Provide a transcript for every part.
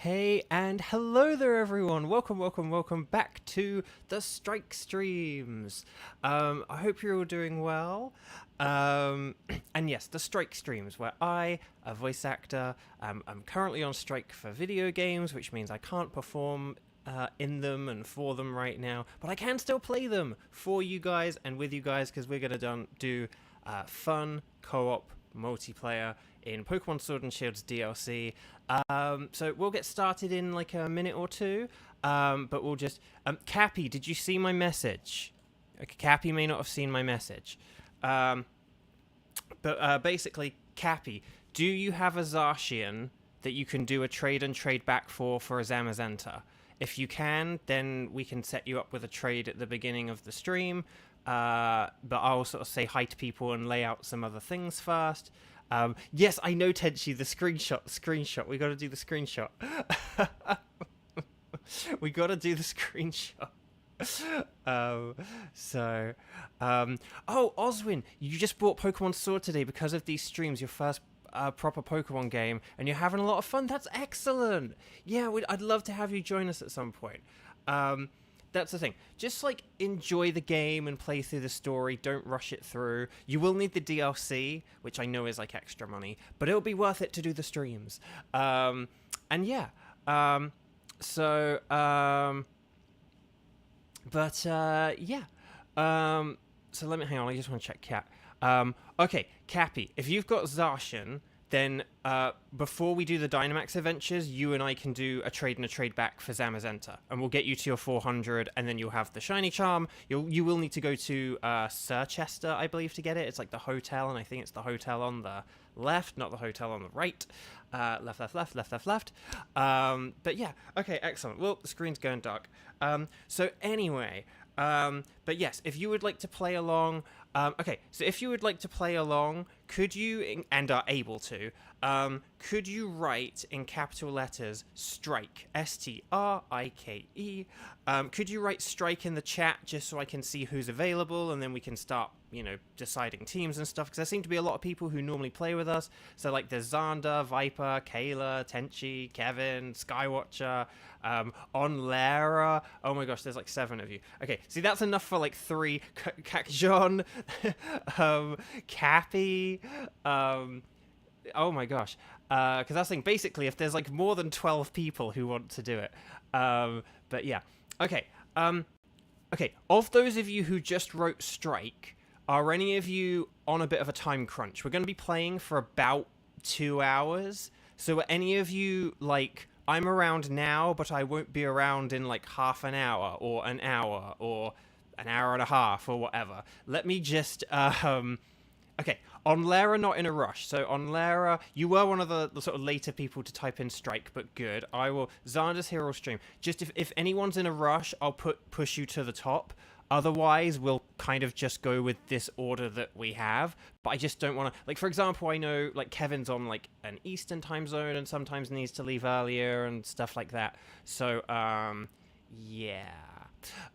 Hey and hello there everyone, welcome back to the Strike Streams. I hope you're all doing well. And yes, the Strike Streams, where I, a voice actor, I'm currently on strike for video games, which means I can't perform in them and for them right now, but I can still play them for you guys and with you guys, because we're going to do fun co-op multiplayer in Pokemon Sword and Shield's DLC. So we'll get started in like a minute or two, but we'll just... Cappy, did you see my message? Cappy may not have seen my message. But basically, Cappy, do you have a Zacian that you can do a trade and trade back for a Zamazenta? If you can, then we can set you up with a trade at the beginning of the stream. But I'll sort of say hi to people and lay out some other things first. Yes, I know, Tenchi, the screenshot. We got to do the screenshot. We got to do the screenshot. Oh, Oswin, you just bought Pokemon Sword today because of these streams, your first proper Pokemon game, and you're having a lot of fun. That's excellent. Yeah, I'd love to have you join us at some point. That's the thing. Just, like, enjoy the game and play through the story. Don't rush it through. You will need the DLC, which I know is, like, extra money, but it'll be worth it to do the streams. And, yeah. Yeah. So let me... Hang on, I just want to check Cat. Okay, Cappy, if you've got Zacian, then before we do the Dynamax Adventures, you and I can do a trade and a trade back for Zamazenta, and we'll get you to your 400, and then you'll have the Shiny Charm. You will need to go to Sirchester, I believe, to get it. It's like the hotel, and I think it's the hotel on the left, not the hotel on the right. Left. But yeah, okay, excellent. Well, the screen's going dark. So anyway... but yes, if you would like to play along, okay, so if you would like to play along, could you, and are able to, could you write in capital letters, strike, S-T-R-I-K-E, could you write strike in the chat just so I can see who's available, and then we can start, you know, deciding teams and stuff, because there seem to be a lot of people who normally play with us, so like there's Xander, Viper, Kayla, Tenchi, Kevin, Skywatcher, Onlera, oh my gosh, there's like 7 of you. Okay, see, that's enough for like 3, Kakjon, Cappy, oh my gosh, because that's the thing, basically, if there's like more than 12 people who want to do it, but yeah, okay, okay, of those of you who just wrote strike, are any of you on a bit of a time crunch? We're going to be playing for about 2 hours, so are any of you, like, I'm around now, but I won't be around in like half an hour, or an hour and a half, or whatever. Let me just, okay, Onlera not in a rush. So Onlera, you were one of the sort of later people to type in strike, but good. I will, Xander's here all stream. Just if anyone's in a rush, I'll push you to the top. Otherwise, we'll kind of just go with this order that we have. But I just don't want to... Like, for example, I know, like, Kevin's on, like, an Eastern time zone and sometimes needs to leave earlier and stuff like that. So, yeah.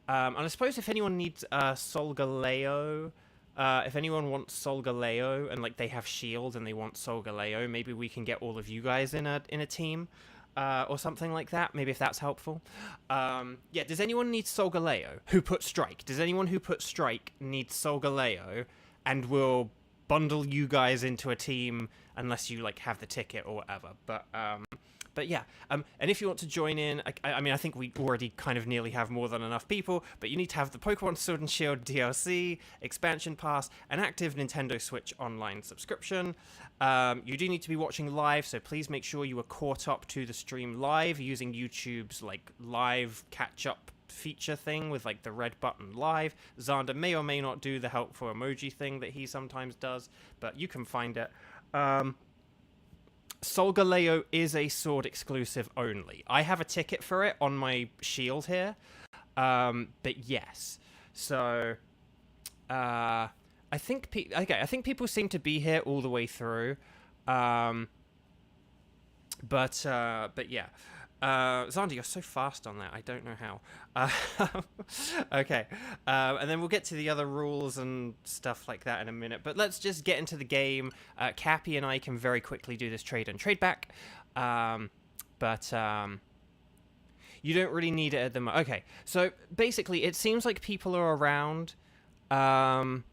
And I suppose if anyone needs Solgaleo... if anyone wants Solgaleo and, like, they have Shield and they want Solgaleo, maybe we can get all of you guys in a team. Or something like that, maybe if that's helpful. Yeah, does anyone need Solgaleo who put strike? Does anyone who put strike need Solgaleo? And we'll bundle you guys into a team unless you, like, have the ticket or whatever. But yeah, and if you want to join in, I mean, I think we already kind of nearly have more than enough people, but you need to have the Pokemon Sword and Shield DLC, Expansion Pass, an active Nintendo Switch Online subscription. You do need to be watching live, so please make sure you are caught up to the stream live using YouTube's, like, live catch-up feature thing with, like, the red button live. Xander may or may not do the helpful emoji thing that he sometimes does, but you can find it. Solgaleo is a sword exclusive only. I have a ticket for it on my shield here, but yes. So, I think I think people seem to be here all the way through, but yeah. Xander, you're so fast on that. I don't know how. Okay. And then we'll get to the other rules and stuff like that in a minute. But let's just get into the game. Cappy and I can very quickly do this trade and trade back. But but you don't really need it at the moment. Okay, so basically, it seems like people are around, and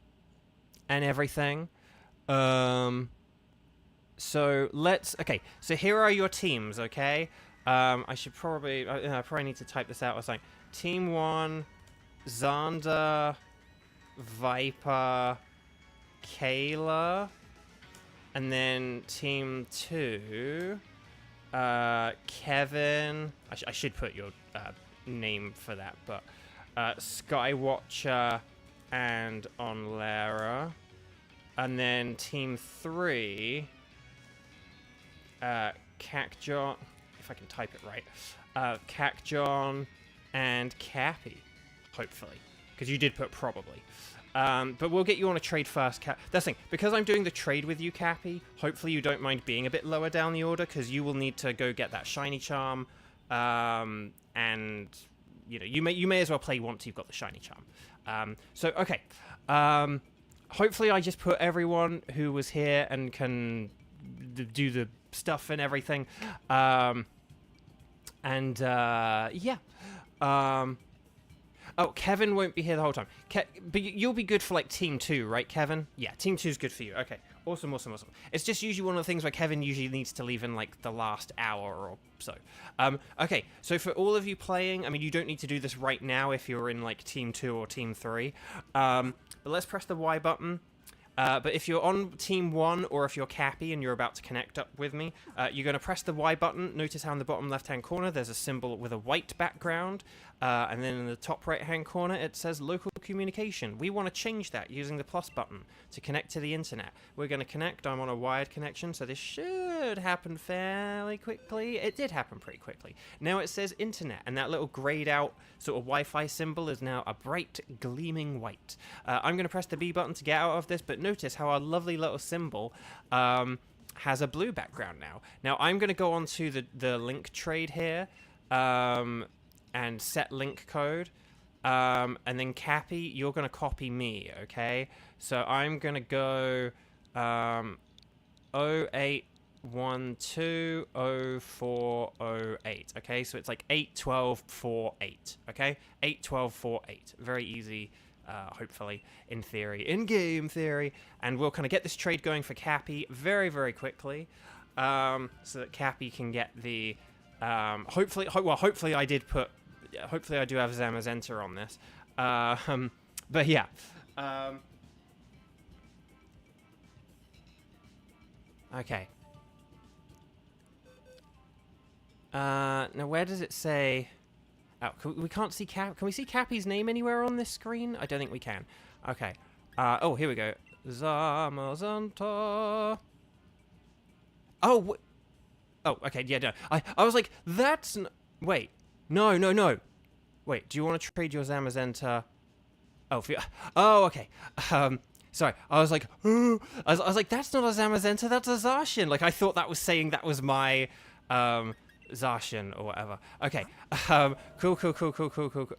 everything. So let's. Okay, so here are your teams. Okay, I should probably. I probably need to type this out or something. Team 1, Xander, Viper, Kayla, and then Team 2, Kevin. I should put your name for that, but Skywatcher and Onlara. And then Team 3, Cacjon, if I can type it right, Cacjon and Cappy, hopefully, because you did put probably. But we'll get you on a trade first, That's the thing, because I'm doing the trade with you, Cappy, hopefully you don't mind being a bit lower down the order, because you will need to go get that shiny charm, and, you know, you may as well play once you've got the shiny charm. So, okay, hopefully I just put everyone who was here and can do the stuff and everything, yeah. Oh, Kevin won't be here the whole time. But you'll be good for, like, Team 2, right, Kevin? Yeah, Team 2 is good for you. Okay, awesome. It's just usually one of the things where Kevin usually needs to leave in, like, the last hour or so. Okay, so for all of you playing, I mean, you don't need to do this right now if you're in, like, Team 2 or Team 3. But let's press the Y button. But if you're on Team 1 or if you're Cappy and you're about to connect up with me, you're going to press the Y button. Notice how in the bottom left-hand corner there's a symbol with a white background. And then in the top right-hand corner it says local communication. We want to change that using the plus button to connect to the internet. We're going to connect. I'm on a wired connection, so this should happen fairly quickly. It did happen pretty quickly. Now it says internet, and that little grayed out sort of Wi-Fi symbol is now a bright gleaming white. I'm going to press the B button to get out of this, but notice how our lovely little symbol has a blue background now. Now I'm going to go on to the link trade here and set link code. And then Cappy, you're going to copy me, okay? So I'm going to go 08120408, okay? So it's like 81248, okay? 81248. Very easy, hopefully, in theory, in-game theory. And we'll kind of get this trade going for Cappy very, very quickly, so that Cappy can get the... hopefully I do have Zamazenta on this. But yeah. Okay. Now where does it say... Oh, we can't see Cap... Can we see Cappy's name anywhere on this screen? I don't think we can. Okay. Oh, here we go. Zamazenta. Oh, oh, okay, yeah, no. I was like, that's... Wait. No. Wait, do you want to trade your Zamazenta? Oh, oh, okay. Sorry, I was like, I was like, that's not a Zamazenta, that's a Zacian. Like, I thought that was saying that was my, Zacian or whatever. Okay, cool.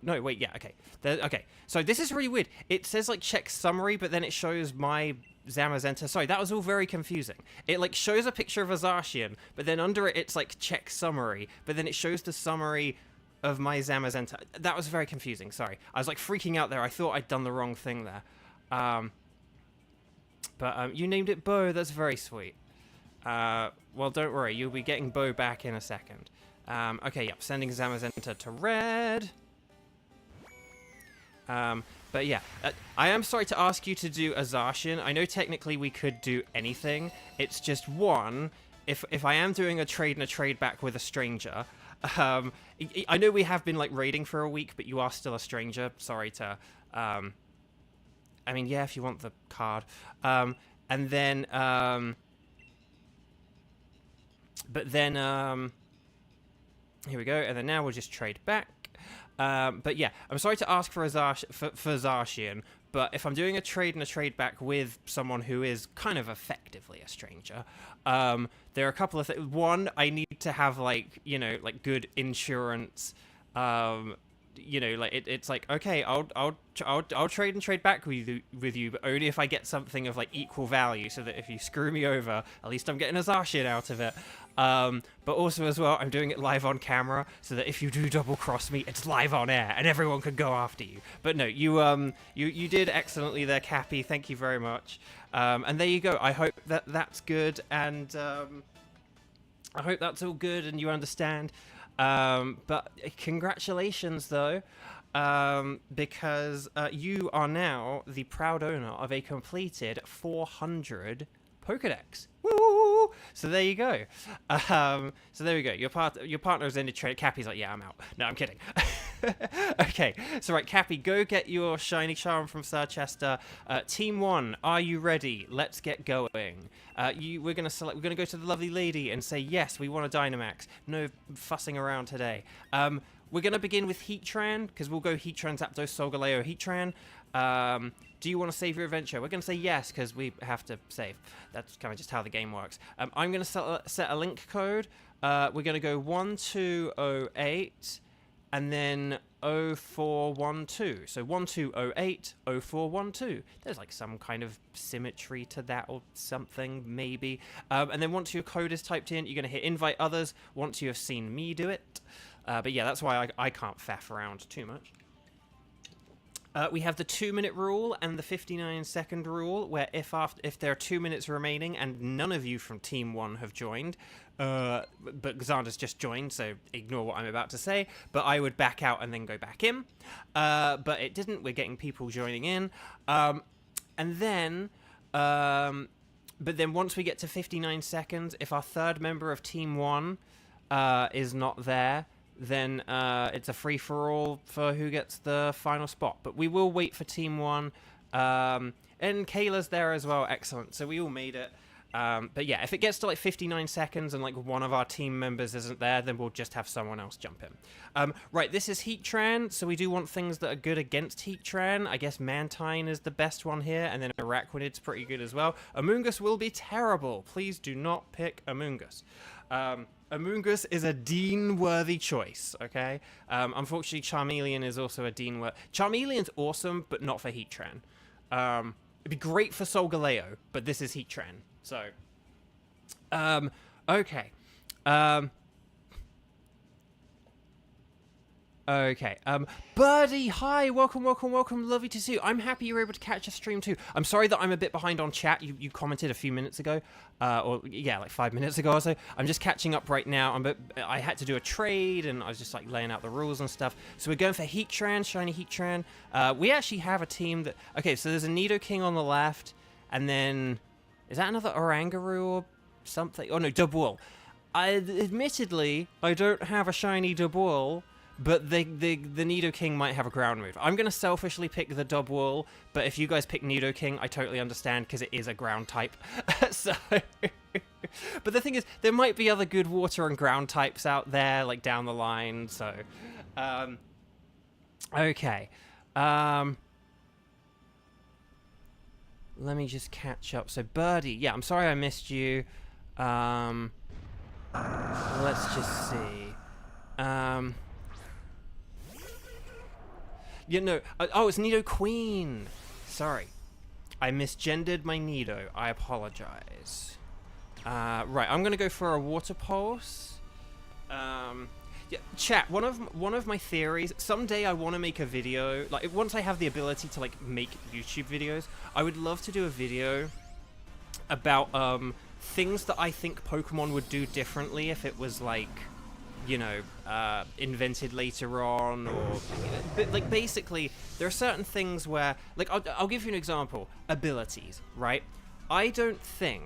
No, wait, yeah, okay. Okay, so this is really weird. It says, like, check summary, but then it shows my Zamazenta. Sorry, that was all very confusing. It, like, shows a picture of a Zacian, but then under it, it's, like, check summary, but then it shows the summary of my Zamazenta. That was very confusing, sorry. I was, like, freaking out there. I thought I'd done the wrong thing there. But you named it Bo. That's very sweet. Well, don't worry. You'll be getting Bo back in a second. Okay, yep. Sending Zamazenta to red. But yeah, I am sorry to ask you to do a Zacian. I know technically we could do anything. It's just one. If I am doing a trade and a trade back with a stranger, I know we have been like raiding for a week, but you are still a stranger. Sorry to, I mean, yeah, if you want the card, and then, but then, here we go, and then now we'll just trade back. But yeah, I'm sorry to ask for a for Zacian, but if I'm doing a trade and a trade back with someone who is kind of effectively a stranger, there are a couple of things. One, I need to have, like, you know, like, good insurance, you know, like it's like, okay, I'll trade back with you, but only if I get something of like equal value, so that if you screw me over, at least I'm getting a Zar shit out of it. But also as well, I'm doing it live on camera, so that if you do double cross me, it's live on air and everyone can go after you. But no, you did excellently there, Cappy. Thank you very much. And there you go. I hope that's good, and I hope that's all good and you understand. But congratulations, though, because you are now the proud owner of a completed 400 Pokedex. Woo! So there you go. So there we go. Your partner has ended trade. Cappy's like, yeah, I'm out. No, I'm kidding. Okay, so right, Cappy, go get your shiny charm from Sir Chester. Team 1, are you ready? Let's get going. We're gonna go to the lovely lady and say yes, we want a Dynamax. No fussing around today. We're gonna begin with Heatran, because we'll go Heatran, Zapdos, Solgaleo, Heatran. Do you want to save your adventure? We're going to say yes, because we have to save. That's kind of just how the game works. I'm going to set a link code. We're going to go 1208 and then 0412. So 1208, 0412. There's like some kind of symmetry to that or something, maybe. And then once your code is typed in, you're going to hit invite others once you have seen me do it. But yeah, that's why I can't faff around too much. We have the 2-minute rule and the 59-second rule, where if there are 2 minutes remaining and none of you from Team 1 have joined, but Xander's just joined, so ignore what I'm about to say, but I would back out and then go back in. But it didn't. We're getting people joining in. But then once we get to 59 seconds, if our third member of Team 1 is not there, then it's a free-for-all for who gets the final spot. But we will wait for Team 1. And Kayla's there as well. Excellent. So we all made it. But yeah, if it gets to like 59 seconds and like one of our team members isn't there, then we'll just have someone else jump in. Right, this is Heatran. So we do want things that are good against Heatran. I guess Mantine is the best one here. And then Araquanid's pretty good as well. Amoonguss will be terrible. Please do not pick Amoonguss. Amoonguss is a Dean-worthy choice, okay? Unfortunately, Charmeleon is also a Dean-worthy... Charmeleon's awesome, but not for Heatran. It'd be great for Solgaleo, but this is Heatran. So, okay. Okay, Birdie, hi, welcome, lovely to see you. I'm happy you're able to catch a stream too. I'm sorry that I'm a bit behind on chat. You commented a few minutes ago, or yeah, like 5 minutes ago or so. I'm just catching up right now. I had to do a trade, and I was just like laying out the rules and stuff. So we're going for Heatran, shiny Heatran. We actually have a team that, okay, so there's a Nidoking on the left, and then, is that another Oranguru or something? Oh no, Dubwool. Admittedly, I don't have a shiny Dubwool, but the Nidoking might have a ground move. I'm going to selfishly pick the Dubwool, but if you guys pick Nidoking, I totally understand, because it is a ground type. So, but the thing is, there might be other good water and ground types out there, like down the line, so... okay. Let me just catch up. So, Birdie, yeah, I'm sorry I missed you. Let's just see. You know, oh, it's Nidoqueen. Sorry. I misgendered my Nido. I apologize. Right, I'm going to go for a Water Pulse. Yeah, chat, one of my theories, someday I want to make a video, like, once I have the ability to, like, make YouTube videos, I would love to do a video about, things that I think Pokemon would do differently if it was, like, you know, invented later on, or, but, like, basically, there are certain things where, like, I'll give you an example. Abilities, right? I don't think,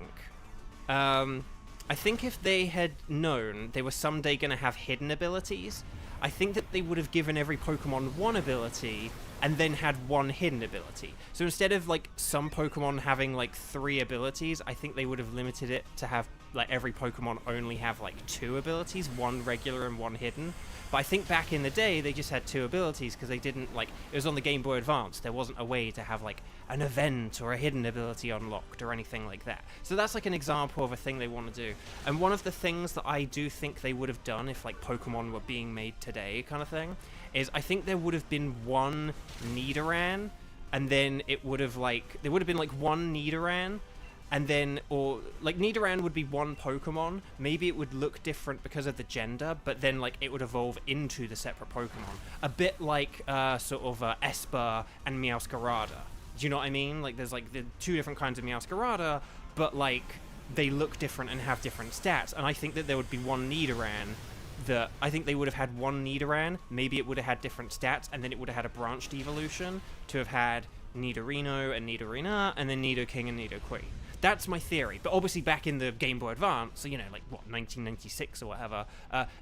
I think if they had known they were someday going to have hidden abilities, I think that they would have given every Pokemon one ability and then had one hidden ability. So instead of, like, some Pokemon having, like, 3 abilities, I think they would have limited it to have, like every Pokemon only have like 2 abilities, one regular and one hidden. But I think back in the day they just had 2 abilities because they didn't like, it was on the Game Boy Advance. There wasn't a way to have like an event or a hidden ability unlocked or anything like that. So that's like an example of a thing they want to do. And one of the things that I do think they would have done if like Pokemon were being made today kind of thing is I think there would have been one Nidoran, and then it would have like, there would have been like one Nidoran, and then, or like Nidoran would be one Pokemon. Maybe it would look different because of the gender, but then like it would evolve into the separate Pokemon. A bit like sort of Esper and Meowscarada. Do you know what I mean? Like there's like the 2 different kinds of Meowscarada, but like they look different and have different stats. And I think that there would be one Nidoran that I think they would have had one Nidoran. Maybe it would have had different stats, and then it would have had a branched evolution to have had Nidorino and Nidorina, and then Nidoking and Nidoqueen. That's my theory. But obviously back in the Game Boy Advance, so, you know, like, what, 1996 or whatever,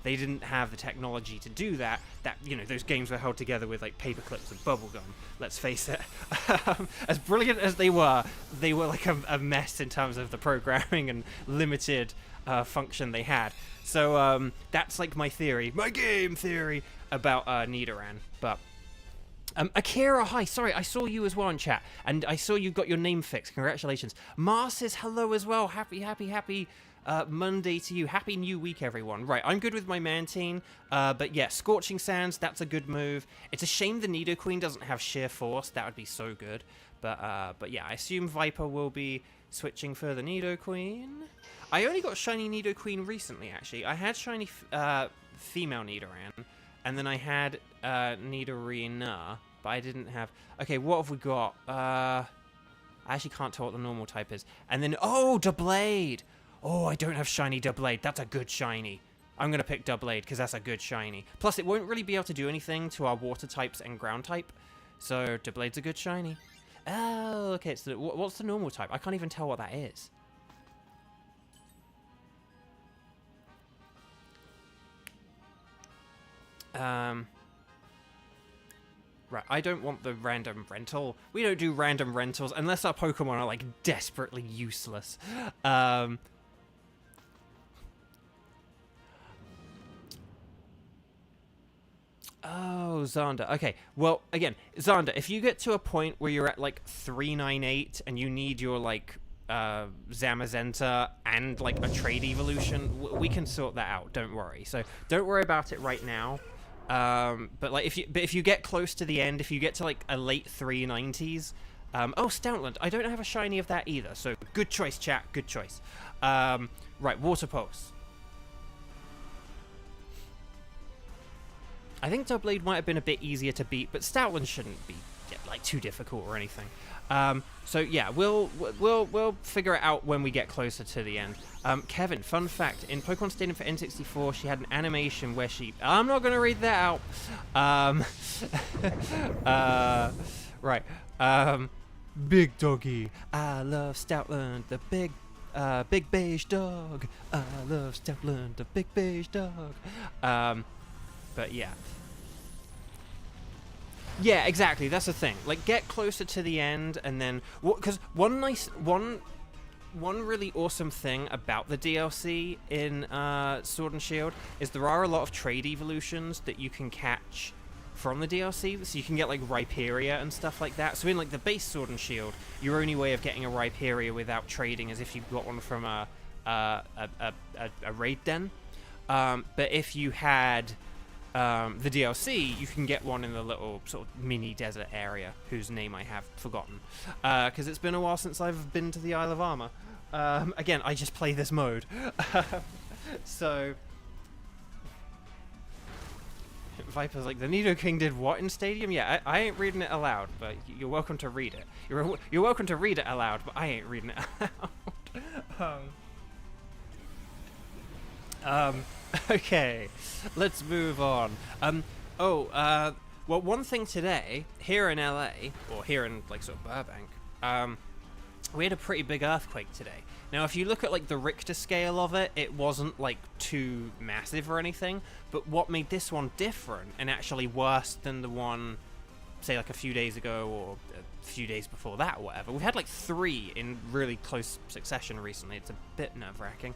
they didn't have the technology to do that. That, you know, those games were held together with, like, paper clips and bubblegum, let's face it. As brilliant as they were like, a mess in terms of the programming and limited function they had. So, that's, like, my theory. My game theory about Nidoran. But Akira, hi. Sorry, I saw you as well in chat, and I saw you got your name fixed. Congratulations. Mars says hello as well. Happy Monday to you. Happy new week, everyone. Right, I'm good with my Mantine, but yeah, Scorching Sands, that's a good move. It's a shame the Nidoqueen doesn't have Sheer Force. That would be so good. But yeah, I assume Viper will be switching for the Nidoqueen. I only got shiny Nidoqueen recently, actually. I had shiny female Nidoran, and then I had Nidorina, but I didn't have... Okay, what have we got? I actually can't tell what the normal type is. And then, oh, Doublade! Oh, I don't have shiny Doublade. That's a good shiny. I'm going to pick Doublade, because that's a good shiny. Plus, it won't really be able to do anything to our water types and ground type. So, Doublade's a good shiny. Oh, okay, so what's the normal type? I can't even tell what that is. Right, I don't want the random rental. We don't do random rentals unless our Pokemon are, like, desperately useless. Oh, Xander. Okay, well, again, Xander, if you get to a point where you're at, like, 398 and you need your, like, Zamazenta and, like, a trade evolution, we can sort that out, don't worry. So, don't worry about it right now. But like if you get close to the end, if you get to like a late 390s, oh, Stoutland, I don't have a shiny of that either, so good choice, chat, good choice. Right, Water Pulse. I think Doublade might have been a bit easier to beat, but Stoutland shouldn't be like too difficult or anything. So yeah, we'll figure it out when we get closer to the end. Kevin, fun fact, in Pokemon Stadium for N64, she had an animation where she... I'm not going to read that out. Right. Big Doggy. I love Stoutland, the big beige dog. I love Stoutland, the big beige dog. But yeah. Yeah, exactly. That's the thing. Like, get closer to the end, and then because one really awesome thing about the DLC in Sword and Shield is there are a lot of trade evolutions that you can catch from the DLC. So you can get like Rhyperior and stuff like that. So in like the base Sword and Shield, your only way of getting a Rhyperior without trading is if you got one from a raid den. But if you had the DLC, you can get one in the little sort of mini desert area whose name I have forgotten, because it's been a while since I've been to the Isle of Armor. Again, I just play this mode. So Viper's like, the Nidoking did what in Stadium? Yeah, I ain't reading it aloud, but you're welcome to read it. You're welcome to read it aloud, but I ain't reading it aloud. Okay, let's move on. Well, one thing today, here in LA, or here in, like, sort of Burbank, we had a pretty big earthquake today. Now, if you look at, like, the Richter scale of it, it wasn't, like, too massive or anything, but what made this one different, and actually worse than the one say like a few days ago or a few days before that or whatever. We've had like 3 in really close succession recently. It's a bit nerve-wracking.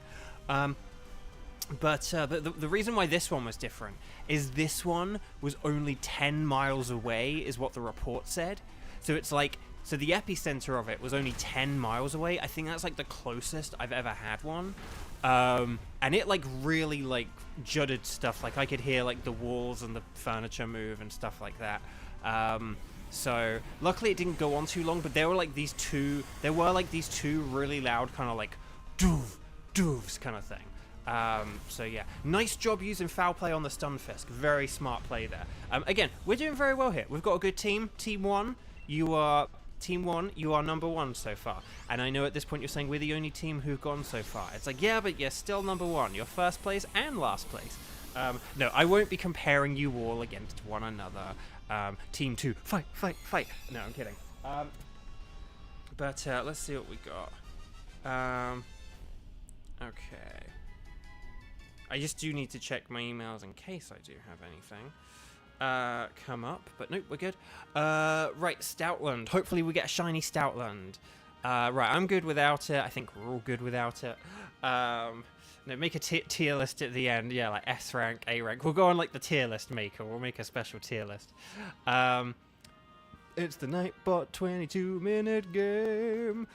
But the reason why this one was different is this one was only 10 miles away, is what the report said. So it's like, so the epicenter of it was only 10 miles away. I think that's like the closest I've ever had one. And it like really like jutted stuff. Like I could hear like the walls and the furniture move and stuff like that. So luckily it didn't go on too long, but there were like these two really loud kind of like doof, doofs kind of thing. So yeah, nice job using foul play on the Stunfisk. Very smart play there. Again, we're doing very well here. We've got a good team. Team 1, you are number 1 so far. And I know at this point you're saying we're the only team who've gone so far. It's like, yeah, but you're still number 1. You're first place and last place. No, I won't be comparing you all against one another. Team 2, fight, fight, fight. No, I'm kidding. But let's see what we got. Okay. I just do need to check my emails in case I do have anything come up, but nope, we're good. Right, Stoutland. Hopefully we get a shiny Stoutland. Right, I'm good without it. I think we're all good without it. No, make a tier list at the end. Yeah, like S rank, A rank. We'll go on like the tier list maker. We'll make a special tier list. It's the Nightbot 22-minute game.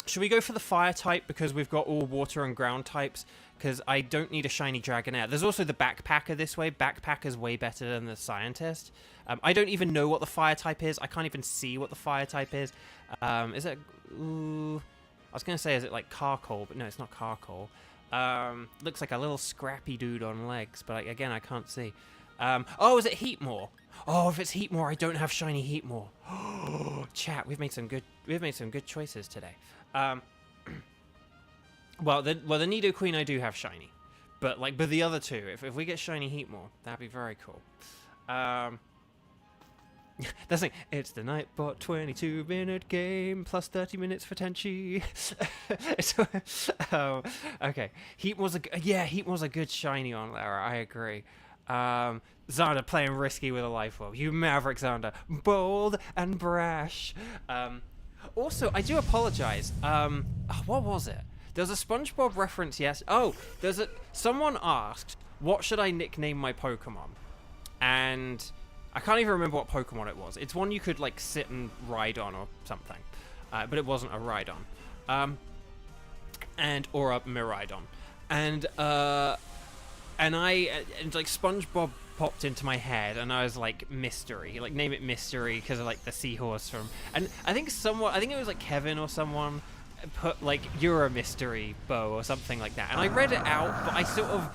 Should we go for the fire type because we've got all water and ground types? Because I don't need a shiny Dragonair. There's also the Backpacker this way. Backpacker's way better than the Scientist. I don't even know what the fire type is. I can't even see what the fire type is. Is it... Ooh, I was going to say, is it like Carcoal? But no, it's not Carcoal. Looks like a little scrappy dude on legs. But again, I can't see. Oh, is it Heatmore? Oh, if it's Heatmore, I don't have shiny Heatmore. Chat, we've made some good choices today. Well, the Nidoqueen I do have shiny, but the other two, if we get shiny Heatmore, that'd be very cool. That's like, it's the Nightbot 22-minute game plus 30 minutes for Tenchi. Okay, Heatmore's a good shiny on there. I agree. Xander playing risky with a life orb. You maverick, Xander, bold and brash. Also, I do apologize. What was it? There was a SpongeBob reference, yes. Oh, someone asked, what should I nickname my Pokemon? And I can't even remember what Pokemon it was. It's one you could, like, sit and ride on or something. But it wasn't a Rhydon. Or a Miraidon. And like, SpongeBob popped into my head, and I was like, Mystery. Like, name it Mystery, because of, like, the seahorse from... And I think it was, like, Kevin or someone put, like, you're a mystery, Bo, or something like that. And I read it out, but I sort of...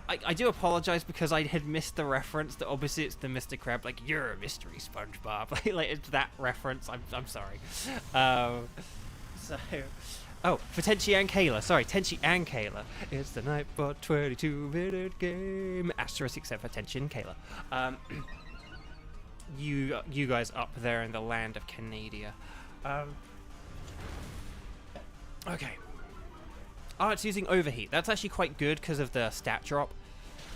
I do apologize because I had missed the reference that obviously it's the Mr. Krabs, like, you're a mystery, SpongeBob. Like, it's that reference. I'm sorry. Oh, for Tenchi and Kayla. Sorry, Tenchi and Kayla. It's the Nightbot 22-minute game. Asterisk except for Tenchi and Kayla. You guys up there in the land of Canada. Okay. Oh, it's using Overheat. That's actually quite good because of the stat drop.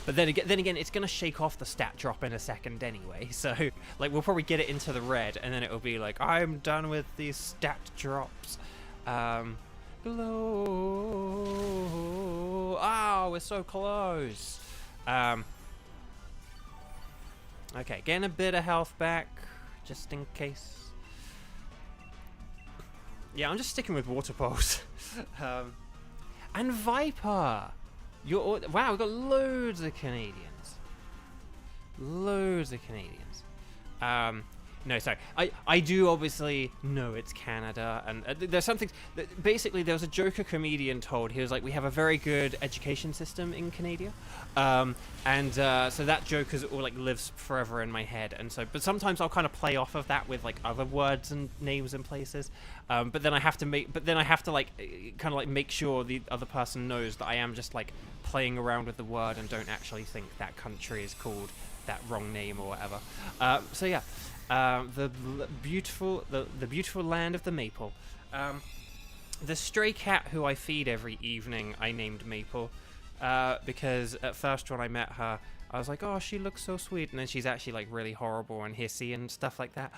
But then again, it's going to shake off the stat drop in a second anyway. So, like, we'll probably get it into the red, and then it'll be like, I'm done with these stat drops. Glow. Oh, we're so close. Okay, getting a bit of health back, just in case. Yeah, I'm just sticking with Water Pulse. And Viper! Wow, we've got loads of Canadians. Loads of Canadians. No, sorry. I do obviously know it's Canada, and there's something... Basically, there was a joke a comedian told. He was like, we have a very good education system in Canada. So that joke lives forever in my head. And so, but sometimes I'll kind of play off of that with, like, other words and names and places. But then I have to make sure the other person knows that I am just, like, playing around with the word and don't actually think that country is called that wrong name or whatever. So yeah. The beautiful land of the Maple. The stray cat who I feed every evening I named Maple. because at first when I met her, I was like, oh, she looks so sweet, and then she's actually like really horrible and hissy and stuff like that.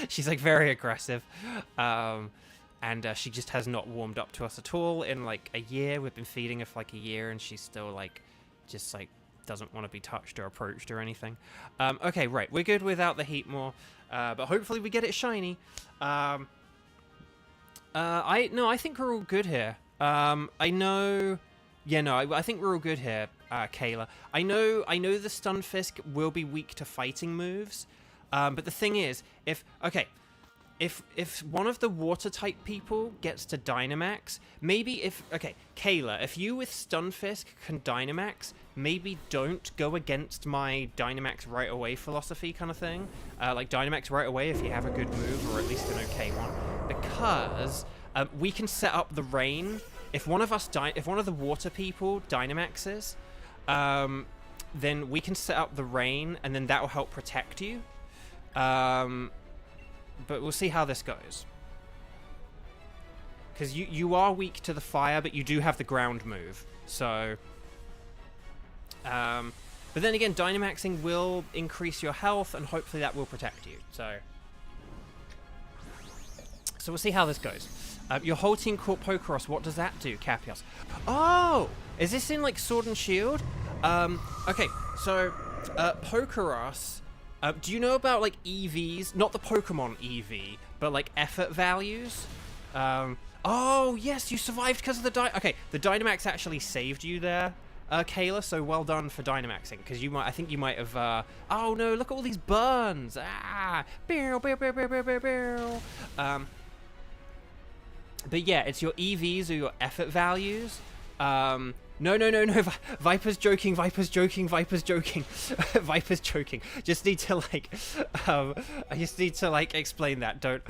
She's like very aggressive, and she just has not warmed up to us at all in like a year. We've been feeding her for like a year, and she's still like, just like doesn't want to be touched or approached or anything. Okay, right, we're good without the heat more, but hopefully we get it shiny. I think we're all good here. I think we're all good here, Kayla. I know the Stunfisk will be weak to fighting moves, but the thing is, if one of the water type people gets to Dynamax, maybe Kayla, if you with Stunfisk can Dynamax, maybe don't go against my Dynamax right away philosophy kind of thing. Like Dynamax right away if you have a good move, or at least an okay one, because we can set up the rain. If one of the water people Dynamaxes, then we can set up the rain, and then that will help protect you. But we'll see how this goes. Because you are weak to the fire, but you do have the ground move. So, but then again, Dynamaxing will increase your health, and hopefully that will protect you. So we'll see how this goes. Your whole team caught Pokeros. What does that do, Capios? Oh! Is this in, like, Sword and Shield? Okay, so, Pokeros... do you know about, like, EVs? Not the Pokemon EV, but, like, effort values? Oh, yes, you survived because of the Okay, the Dynamax actually saved you there, Kayla, so well done for Dynamaxing, because I think you might have, oh, no, look at all these burns! Ah! Bow, bow, bow, bow, bow, bow, bow. But yeah, it's your EVs or your effort values. No. Viper's joking. Viper's joking. Viper's joking. Just need to like, I just need to like explain that. Don't.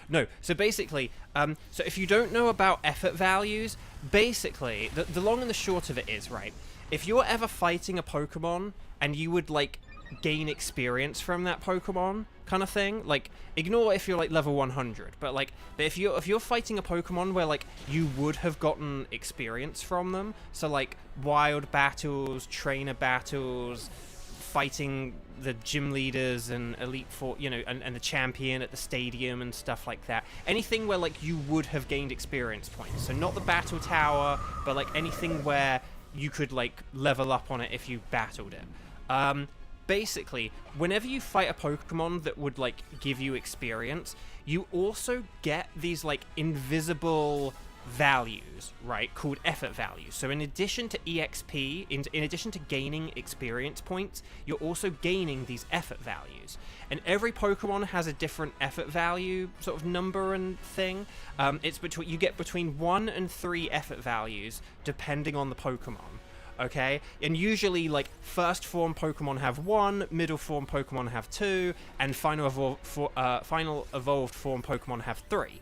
No. So basically, so if you don't know about effort values, basically, the long and the short of it is, right, if you're ever fighting a Pokemon and you would like gain experience from that Pokemon kind of thing, like ignore if you're like level 100, but if you're fighting a Pokemon where like you would have gotten experience from them, so like wild battles, trainer battles, fighting the gym leaders and elite four, and the champion at the stadium and stuff like that, anything where like you would have gained experience points, so not the battle tower, but like anything where you could like level up on it if you battled it. Basically, whenever you fight a Pokemon that would, like, give you experience, you also get these, like, invisible values, right, called effort values. So in addition to EXP, in addition to gaining experience points, you're also gaining these effort values. And every Pokemon has a different effort value sort of number and thing. You get between 1 and 3 effort values, depending on the Pokemon. Okay, and usually like first form Pokemon have 1, middle form Pokemon have 2, and final evolved form Pokemon have 3.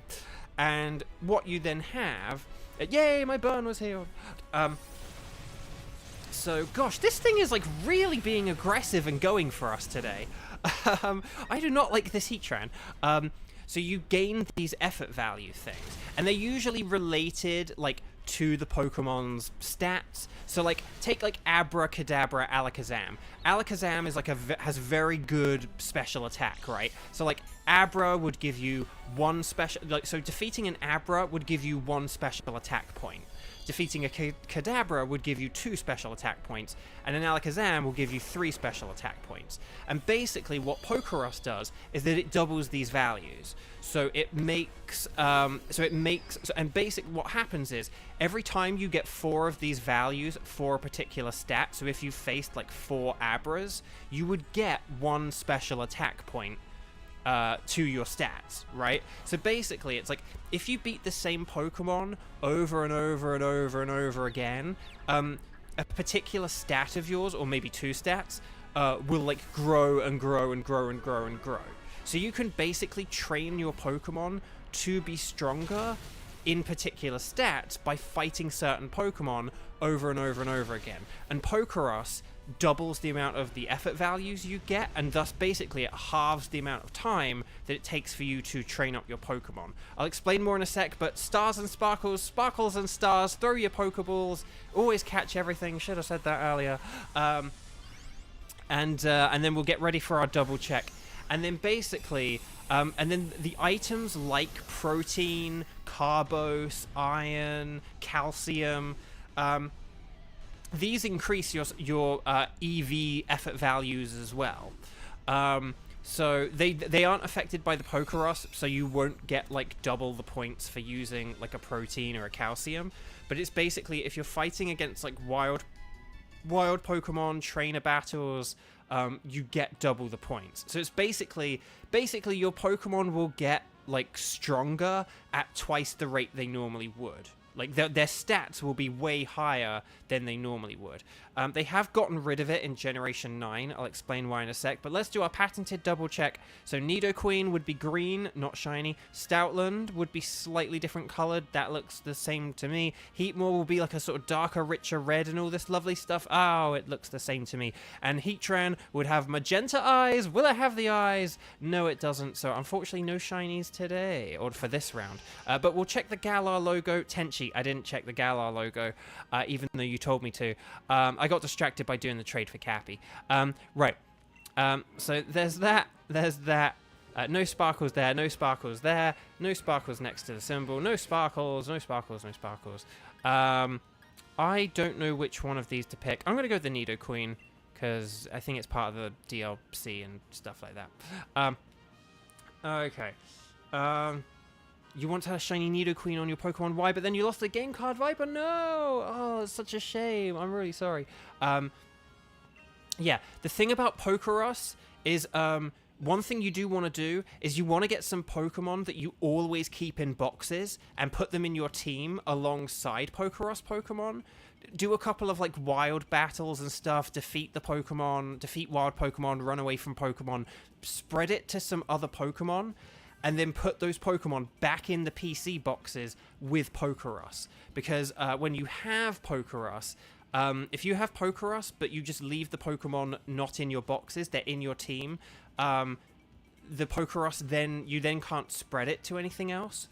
And what you then have, yay, my burn was healed. So gosh, this thing is like really being aggressive and going for us today. I do not like this Heatran. So you gain these effort value things, and they're usually related like to the Pokemon's stats. So like take like Abracadabra Alakazam. Alakazam is like has very good special attack, right? So like Abra would give you 1 special, like, so defeating an Abra would give you 1 special attack point. Defeating a Kadabra would give you 2 special attack points, and an Alakazam will give you 3 special attack points. And basically what Pokeros does is that it doubles these values. So it makes, and basically what happens is, every time you get 4 of these values for a particular stat, so if you faced like 4 Abras, you would get 1 special attack point to your stats, right? So basically, it's like, if you beat the same Pokemon over and over and over and over again, a particular stat of yours, or maybe 2 stats, will like grow and grow and grow and grow and grow. So you can basically train your Pokemon to be stronger in particular stats by fighting certain Pokemon over and over and over again. And Pokeros doubles the amount of the effort values you get, and thus basically it halves the amount of time that it takes for you to train up your Pokemon. I'll explain more in a sec, but stars and sparkles, sparkles and stars, throw your Pokeballs, always catch everything. Should have said that earlier. And then we'll get ready for our double check. And then basically, and then the items like protein, carbos, iron, calcium, these increase your EV effort values as well. So they aren't affected by the Pokeros, so you won't get like double the points for using like a protein or a calcium. But it's basically if you're fighting against like wild Pokemon, trainer battles, you get double the points. So it's basically your Pokemon will get like stronger at twice the rate they normally would. Like their stats will be way higher than they normally would. They have gotten rid of it in Generation 9. I'll explain why in a sec. But let's do our patented double check. So Nidoqueen would be green, not shiny. Stoutland would be slightly different colored. That looks the same to me. Heatmore will be like a sort of darker, richer red and all this lovely stuff. Oh, it looks the same to me. And Heatran would have magenta eyes. Will it have the eyes? No, it doesn't. So unfortunately, no shinies today, or for this round. But we'll check the Galar logo. Tenchi, I didn't check the Galar logo, even though you told me to. I got distracted by doing the trade for Cappy. Right. So there's that. There's that. No sparkles there. No sparkles there. No sparkles next to the symbol. No sparkles. No sparkles. No sparkles. I don't know which one of these to pick. I'm going to go with the Nidoqueen because I think it's part of the DLC and stuff like that. Okay. You want to have a shiny Nidoqueen on your Pokemon Y, but then you lost the game card Viper? No! Oh, it's such a shame. I'm really sorry. Yeah, the thing about Pokeros is, one thing you do want to do is you want to get some Pokemon that you always keep in boxes and put them in your team alongside Pokeros Pokemon. Do a couple of, like, wild battles and stuff, defeat wild Pokemon, run away from Pokemon, spread it to some other Pokemon, and then put those Pokemon back in the PC boxes with Pokeros. Because when you have Pokeros, if you have Pokeros, but you just leave the Pokemon not in your boxes, they're in your team, the Pokeros you then can't spread it to anything else.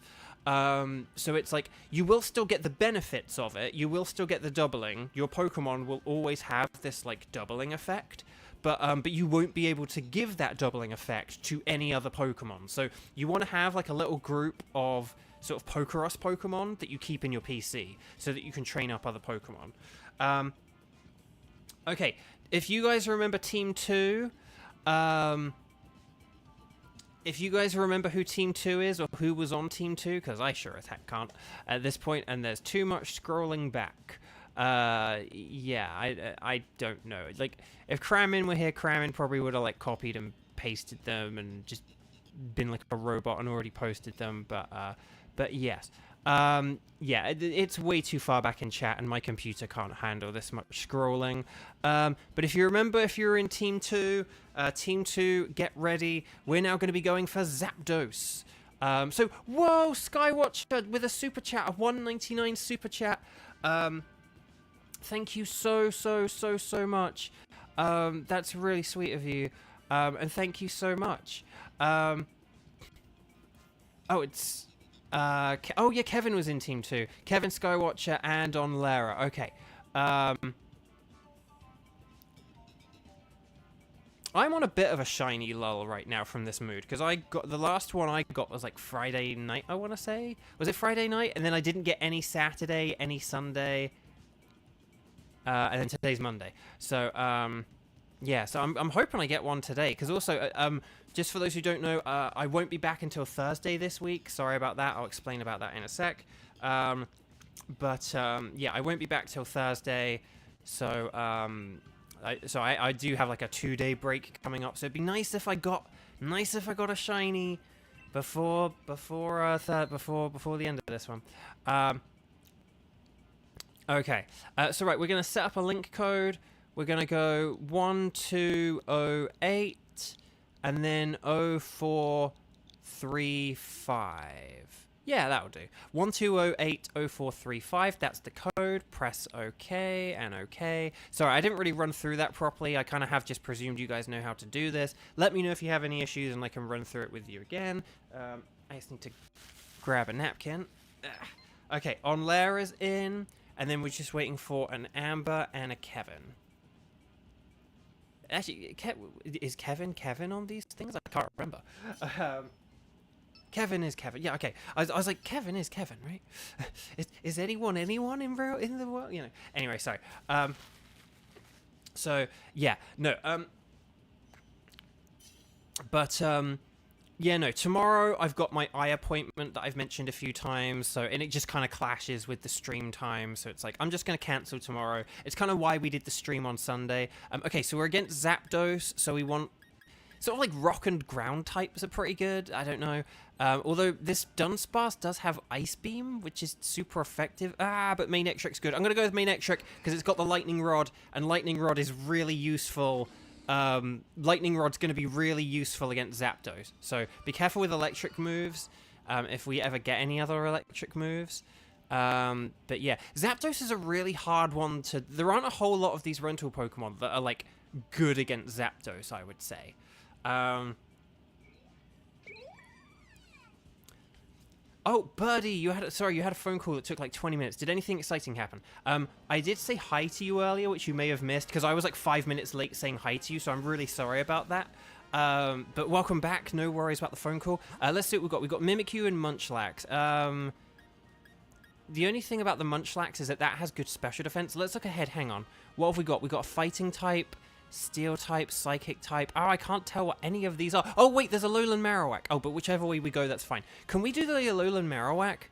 So it's like, you will still get the benefits of it, you will still get the doubling, your Pokemon will always have this, like, doubling effect, but you won't be able to give that doubling effect to any other Pokemon. So you want to have like a little group of sort of Pokeros Pokemon that you keep in your PC so that you can train up other Pokemon. Okay, if you guys remember Team 2, if you guys remember who Team 2 is or who was on Team 2, because I sure as heck can't at this point, and there's too much scrolling back. Yeah, I don't know. Like, if Kramin were here, Kramin probably would have, like, copied and pasted them and just been like a robot and already posted them, but yes. Yeah, it's way too far back in chat and my computer can't handle this much scrolling. But if you remember, if you're in Team 2, get ready. We're now going to be going for Zapdos. So, whoa, Skywatcher with a super chat, a 199 super chat. Thank you so much. That's really sweet of you. And thank you so much. Oh, it's... oh, yeah, Kevin was in Team 2. Kevin, Skywatcher, and on Lara. Okay. I'm on a bit of a shiny lull right now from this mood, because the last one I got was like Friday night, I want to say. Was it Friday night? And then I didn't get any Saturday, any Sunday. And then today's Monday. So, yeah, so I'm hoping I get one today. Because also, just for those who don't know, I won't be back until Thursday this week. Sorry about that. I'll explain about that in a sec. But yeah, I won't be back till Thursday. So, I do have like a 2-day break coming up. So it'd be nice if I got a shiny before the end of this one. Okay, so right, we're going to set up a link code. We're going to go 1208 and then 0435. Yeah, that'll do. 12080435, that's the code. Press OK and OK. Sorry, I didn't really run through that properly. I kind of have just presumed you guys know how to do this. Let me know if you have any issues and I can run through it with you again. I just need to grab a napkin. Okay, Onlair is in, and then we're just waiting for an Amber and a Kevin. Actually, is Kevin on these things? I can't remember. Kevin is Kevin. Yeah, okay. I was like, Kevin is Kevin, right? is anyone in the world? You know. Anyway, sorry. So yeah, no. Yeah, no. Tomorrow I've got my eye appointment that I've mentioned a few times. So and it just kind of clashes with the stream time. So it's like I'm just gonna cancel tomorrow. It's kind of why we did the stream on Sunday. Okay, so we're against Zapdos. So we want. Sort of like rock and ground types are pretty good. I don't know. Although this Dunsparce does have Ice Beam, which is super effective. But Manectric's good. I'm going to go with Manectric because it's got the Lightning Rod, and Lightning Rod is really useful. Lightning Rod's going to be really useful against Zapdos. So be careful with electric moves if we ever get any other electric moves. But yeah, Zapdos is a really hard one to... There aren't a whole lot of these rental Pokemon that are like good against Zapdos, I would say. Oh, Birdie, you had a phone call that took like 20 minutes. Did anything exciting happen? I did say hi to you earlier, which you may have missed because I was like 5 minutes late saying hi to you, so I'm really sorry about that. But welcome back. No worries about the phone call. Let's see what we've got. We've got Mimikyu and Munchlax. The only thing about the Munchlax is that has good special defense. Let's look ahead. Hang on. What have we got? We've got a fighting type. Steel type, psychic type. Oh, I can't tell what any of these are. Oh, wait, there's a Alolan Marowak. Oh, but whichever way we go, that's fine. Can we do the Alolan Marowak?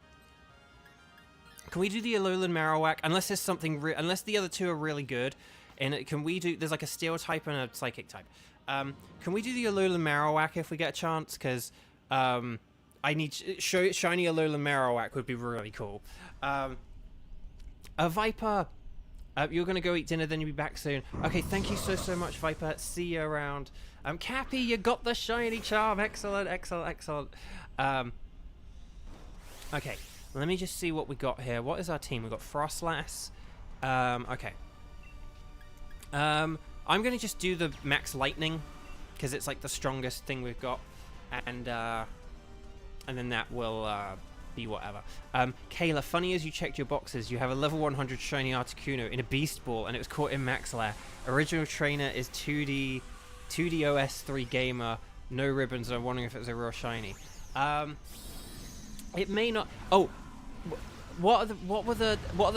Can we do the Alolan Marowak? Unless there's something... unless the other two are really good. And can we do... There's like a steel type and a psychic type. Can we do the Alolan Marowak if we get a chance? Because I need... Shiny Alolan Marowak would be really cool. A Viper... you're going to go eat dinner, then you'll be back soon. Okay, thank you so much, Viper. See you around. Cappy, you got the shiny charm. Excellent. Okay, let me just see what we got here. What is our team? We've got Frostlass. Okay. I'm going to just do the Max Lightning, because it's like the strongest thing we've got. And then that will... be whatever. Kayla, funny as you checked your boxes, you have a level 100 shiny Articuno in a Beast Ball and it was caught in Max Lair. Original trainer is 2D OS3 gamer, no ribbons, and I'm wondering if it was a real shiny. It may not... Oh, what are the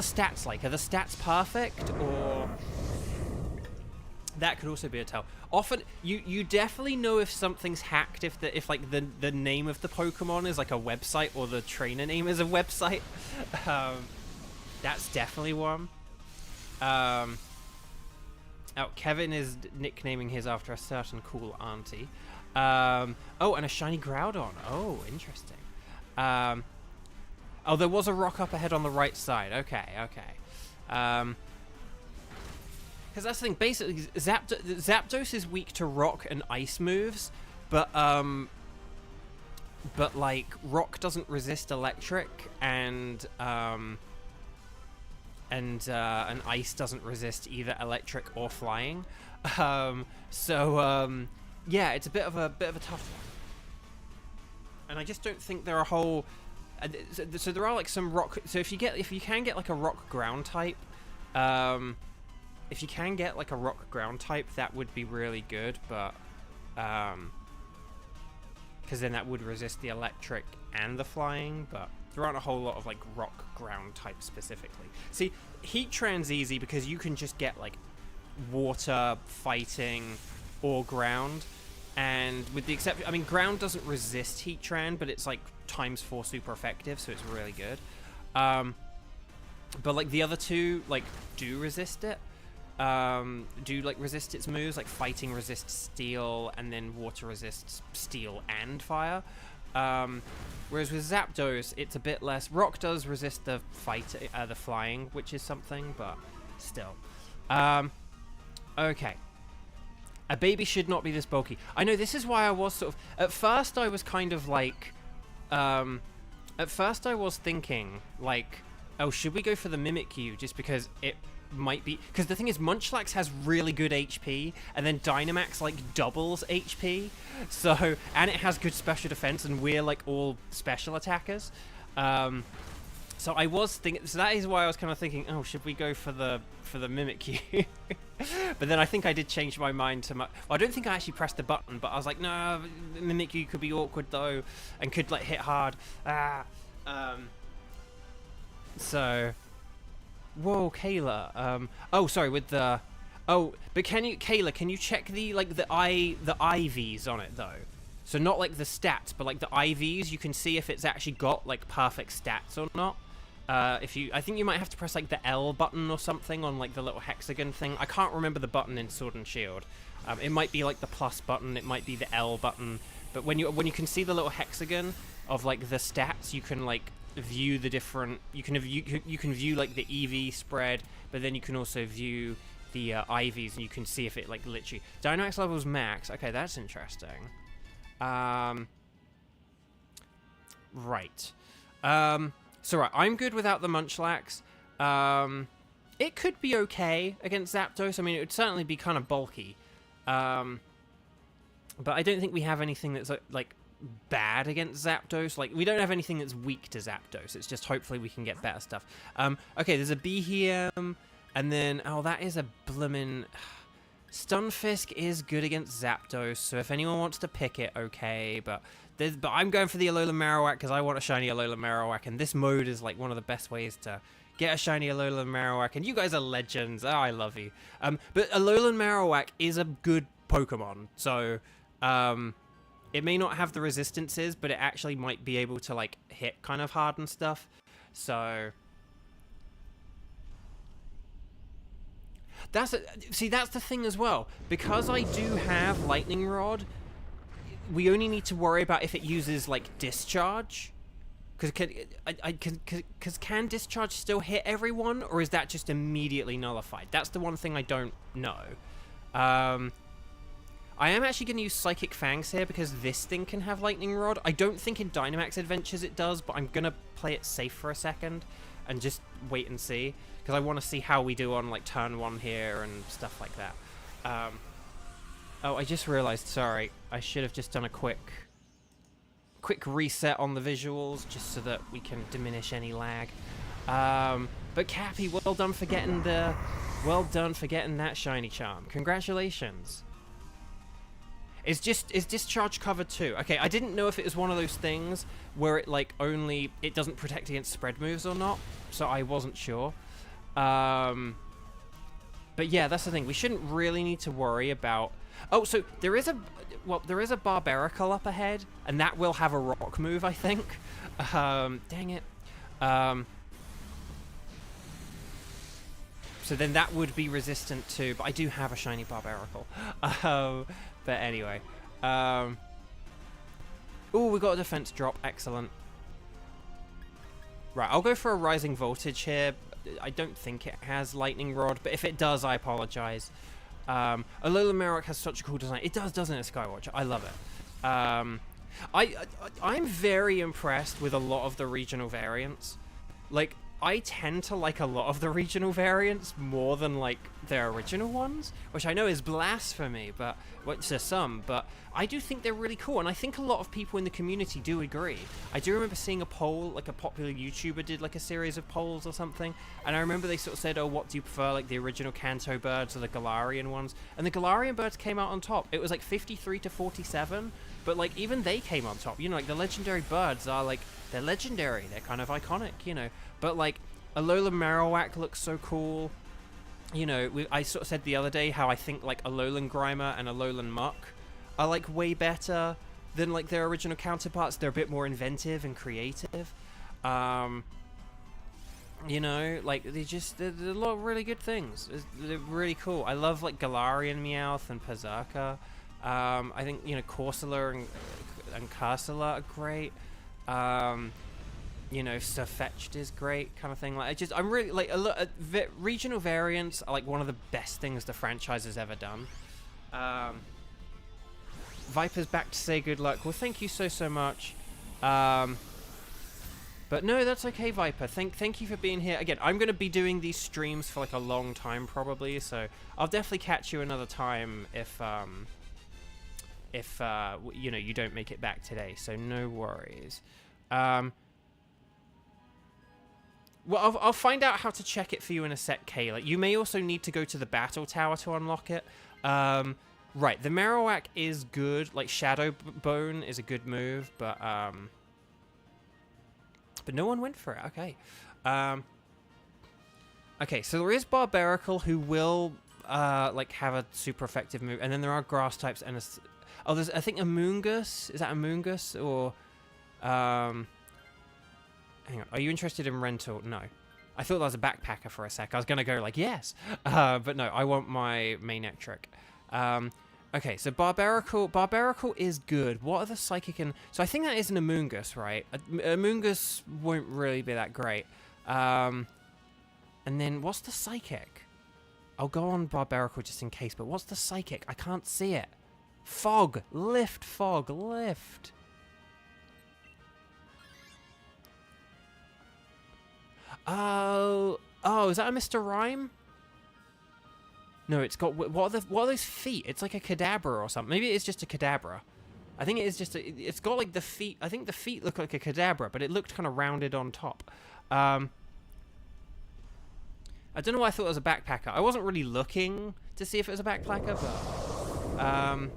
stats like? Are the stats perfect, or... That could also be a tell. Often, you definitely know if something's hacked if like the name of the Pokemon is like a website or the trainer name is a website. That's definitely one. Oh, Kevin is nicknaming his after a certain cool auntie. Oh, and a shiny Groudon. Oh, interesting. Oh, there was a rock up ahead on the right side. Okay. Because that's the thing, basically, Zapdos is weak to rock and ice moves, but like, rock doesn't resist electric, and ice doesn't resist either electric or flying. Yeah, it's a bit of a tough one. And I just don't think there are whole... So there are, like, some rock... So if you can get, like, a rock ground type, if you can get like a rock ground type, that would be really good, but because then that would resist the electric and the flying, but there aren't a whole lot of like rock ground type specifically. See, Heatran's easy because you can just get like water, fighting, or ground, and with the exception, I mean, ground doesn't resist Heatran, but it's like ×4 super effective, so it's really good. But like the other two like do resist it. Resist its moves, like fighting resists steel, and then water resists steel and fire. Whereas with Zapdos, it's a bit less. Rock does resist the the flying, which is something, but still. Okay. A baby should not be this bulky. I know, this is why I was sort of... At first, I was kind of like... At first I was thinking, like, oh, should we go for the Mimikyu just because it might be... Because the thing is, Munchlax has really good HP, and then Dynamax, like, doubles HP. So, and it has good special defense, and we're, like, all special attackers. So I was thinking... So that is why I was kind of thinking, oh, should we go for the Mimikyu? But then I think I did change my mind to... Well, I don't think I actually pressed the button, but I was like, no, Mimikyu could be awkward, though, and could, like, hit hard. So... Whoa, Kayla. Oh, sorry, with the... Oh, but Kayla, can you check the, like, the IVs on it, though? So not, like, the stats, but, like, the IVs, you can see if it's actually got, like, perfect stats or not. I think you might have to press, like, the L button or something on, like, the little hexagon thing. I can't remember the button in Sword and Shield. It might be, like, the plus button, it might be the L button. But when you can see the little hexagon of, like, the stats, you can, like, view the different... You can view, like, the EV spread, but then you can also view the IVs, and you can see if it, like, literally... Dynamax levels max. Okay, that's interesting. Right. So, right, I'm good without the Munchlax. It could be okay against Zapdos. I mean, it would certainly be kind of bulky. But I don't think we have anything that's, like, bad against Zapdos. Like, we don't have anything that's weak to Zapdos. It's just hopefully we can get better stuff. Okay, there's a Behem, and then... Oh, that is a blimmin'... Stunfisk is good against Zapdos, so if anyone wants to pick it, okay, but I'm going for the Alolan Marowak because I want a shiny Alolan Marowak, and this mode is like one of the best ways to get a shiny Alolan Marowak, and you guys are legends. Oh, I love you. But Alolan Marowak is a good Pokemon, so it may not have the resistances, but it actually might be able to like hit kind of hard and stuff. So that's the thing as well. Because I do have Lightning Rod, we only need to worry about if it uses like Discharge. Because can Discharge still hit everyone, or is that just immediately nullified? That's the one thing I don't know. I am actually going to use Psychic Fangs here because this thing can have Lightning Rod. I don't think in Dynamax Adventures it does, but I'm going to play it safe for a second and just wait and see. Because I want to see how we do on like turn 1 here and stuff like that. Oh, I just realized, sorry. I should have just done a quick reset on the visuals just so that we can diminish any lag. But Cappy, well done for getting that shiny charm. Congratulations. Is Discharge covered too? Okay, I didn't know if it was one of those things where it like it doesn't protect against spread moves or not, so I wasn't sure. But yeah, that's the thing. We shouldn't really need to worry about... Oh, so there is a Barbaracle up ahead, and that will have a rock move, I think. Dang it. So then that would be resistant to... But I do have a shiny Barbaracle. But anyway. Oh, we got a defense drop. Excellent. Right, I'll go for a Rising Voltage here. I don't think it has Lightning Rod, but if it does, I apologize. Alolan Marowak has such a cool design. It does, doesn't it, Skywatcher? I love it. I'm very impressed with a lot of the regional variants. Like, I tend to like a lot of the regional variants more than, like, their original ones, which I know is blasphemy, but to some, but I do think they're really cool, and I think a lot of people in the community do agree. I do remember seeing a poll, like a popular YouTuber did, like, a series of polls or something, and I remember they sort of said, oh, what do you prefer, like, the original Kanto birds or the Galarian ones? And the Galarian birds came out on top. It was, like, 53 to 47, but, like, even they came on top. You know, like, the legendary birds are, like, they're legendary. They're kind of iconic, you know. But, like, Alolan Marowak looks so cool. You know, I sort of said the other day how I think, like, Alolan Grimer and Alolan Muck are, like, way better than, like, their original counterparts. They're a bit more inventive and creative. You know, like, they're a lot of really good things. They're really cool. I love, like, Galarian Meowth and Berserker. I think, you know, Corsola and Cursula are great. You know, Sirfetch'd is great, kind of thing. Like, I'm really, like, regional variants are, like, one of the best things the franchise has ever done. Viper's back to say good luck. Well, thank you so much. But no, that's okay, Viper. Thank you for being here. Again, I'm going to be doing these streams for like a long time probably, so I'll definitely catch you another time if you know, you don't make it back today, so no worries. Well, I'll find out how to check it for you in a sec, Kayla. You may also need to go to the battle tower to unlock it. Right, the Marowak is good. Like, Shadow Bone is a good move, but no one went for it. Okay. Okay, so there is Barbaracle, who will, like, have a super effective move. And then there are grass types and a... Oh, there's, I think, Amoonguss. Is that Amoonguss? Or, hang on. Are you interested in rental? No. I thought that was a backpacker for a sec. I was going to go like, yes. But no, I want my Manectric. Okay, so Barbaracle is good. What are the Psychic and... So I think that is an Amoonguss, right? Amoonguss won't really be that great. And then what's the Psychic? I'll go on Barbaracle just in case, but what's the Psychic? I can't see it. Fog. Lift, Fog. Lift. Oh, is that a Mr. Rhyme? No, it's got... What are those feet? It's like a Kadabra or something. Maybe it's just a Kadabra. I think it is just a... It's got like the feet... I think the feet look like a Kadabra, but it looked kind of rounded on top. I don't know why I thought it was a backpacker. I wasn't really looking to see if it was a backpacker, but...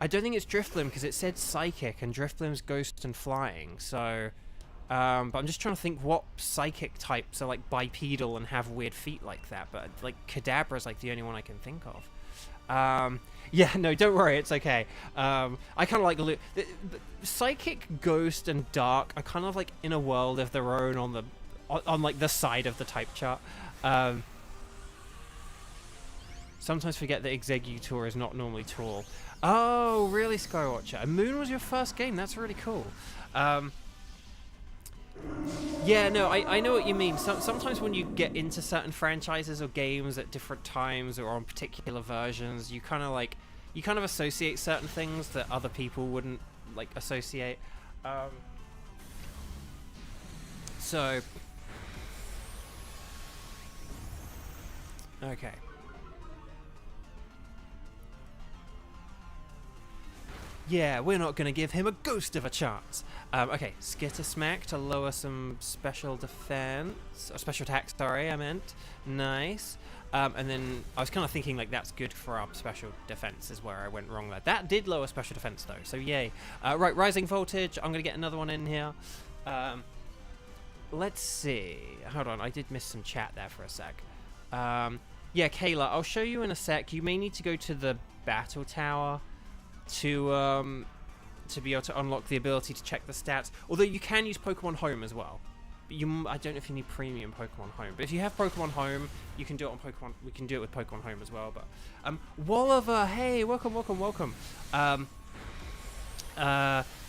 I don't think it's Drifblim because it said Psychic, and Drifblim's Ghost and Flying, so... but I'm just trying to think what Psychic types are like bipedal and have weird feet like that. But like Kadabra's like the only one I can think of. Yeah, no, don't worry, it's okay. I kind of like Psychic, Ghost, and Dark are kind of like in a world of their own on like the side of the type chart. Sometimes forget that Executor is not normally tall. Oh, really, Skywatcher? And Moon was your first game. That's really cool. Yeah, no, I know what you mean. Sometimes when you get into certain franchises or games at different times or on particular versions, you kind of associate certain things that other people wouldn't like associate. So, okay. Yeah, we're not going to give him a ghost of a chance. Okay, Skitter Smack to lower some special defense. Or special attack, sorry, I meant. Nice. And then I was kind of thinking like that's good for our special defense is where I went wrong there. That did lower special defense though, so yay. Right, Rising Voltage. I'm going to get another one in here. Let's see. Hold on, I did miss some chat there for a sec. Yeah, Kayla, I'll show you in a sec. You may need to go to the battle tower to be able to unlock the ability to check the stats. Although you can use Pokemon Home as well. I don't know if you need premium Pokemon Home, but if you have Pokemon Home, you can do it on Pokemon. We can do it with Pokemon Home as well. But Walliver, hey, welcome.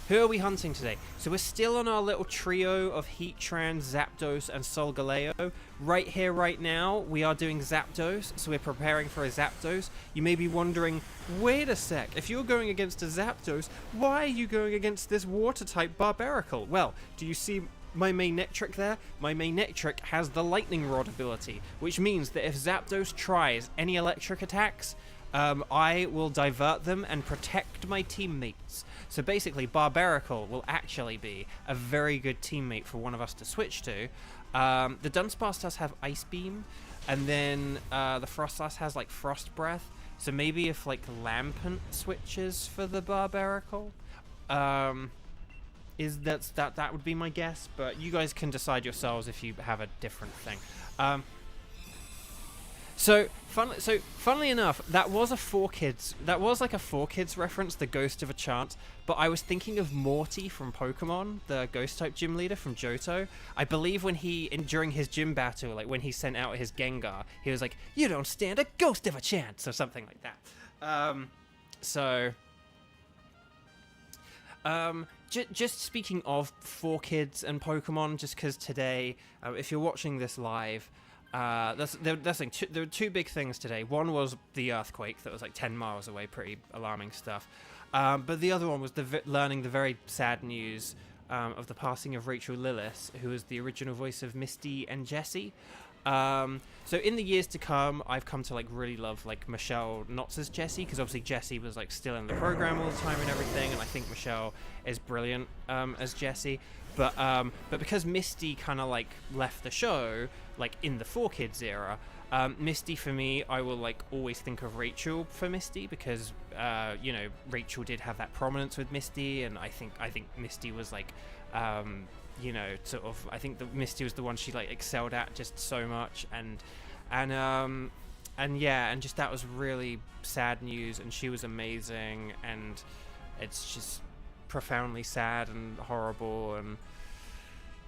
Who are we hunting today? So we're still on our little trio of Heatran, Zapdos, and Solgaleo. Right here, right now, we are doing Zapdos, so we're preparing for a Zapdos. You may be wondering, wait a sec, if you're going against a Zapdos, why are you going against this Water-type Barbaracle? Well, do you see my Manectric there? My Manectric has the Lightning Rod ability, which means that if Zapdos tries any electric attacks, I will divert them and protect my teammates. So basically, Barbaracle will actually be a very good teammate for one of us to switch to. The Dunsparce does have Ice Beam, and then the Frostlass has like Frost Breath. So maybe if like Lampent switches for the Barbaracle, that would be my guess. But you guys can decide yourselves if you have a different thing. So funnily enough, that was a 4Kids. That was like a 4Kids reference, the Ghost of a Chance. But I was thinking of Morty from Pokemon, the Ghost-type gym leader from Johto. I believe when during his gym battle, like when he sent out his Gengar, he was like, "You don't stand a ghost of a chance," or something like that. Just speaking of 4Kids and Pokemon, just because today, if you're watching this live. There were two big things today. One was the earthquake that was like 10 miles away, pretty alarming stuff. But the other one was learning the very sad news of the passing of Rachel Lillis, who was the original voice of Misty and Jessie. So in the years to come, I've come to like really love like Michelle Knotts as Jessie, because obviously Jessie was like still in the program all the time and everything, and I think Michelle is brilliant as Jessie. But because Misty kind of like left the show like in the 4Kids era, Misty for me, I will like always think of Rachel for Misty, because you know, Rachel did have that prominence with Misty, and I think Misty was like you know, sort of, I think that Misty was the one she like excelled at just so much, and yeah, and just that was really sad news, and she was amazing, and it's just profoundly sad and horrible. And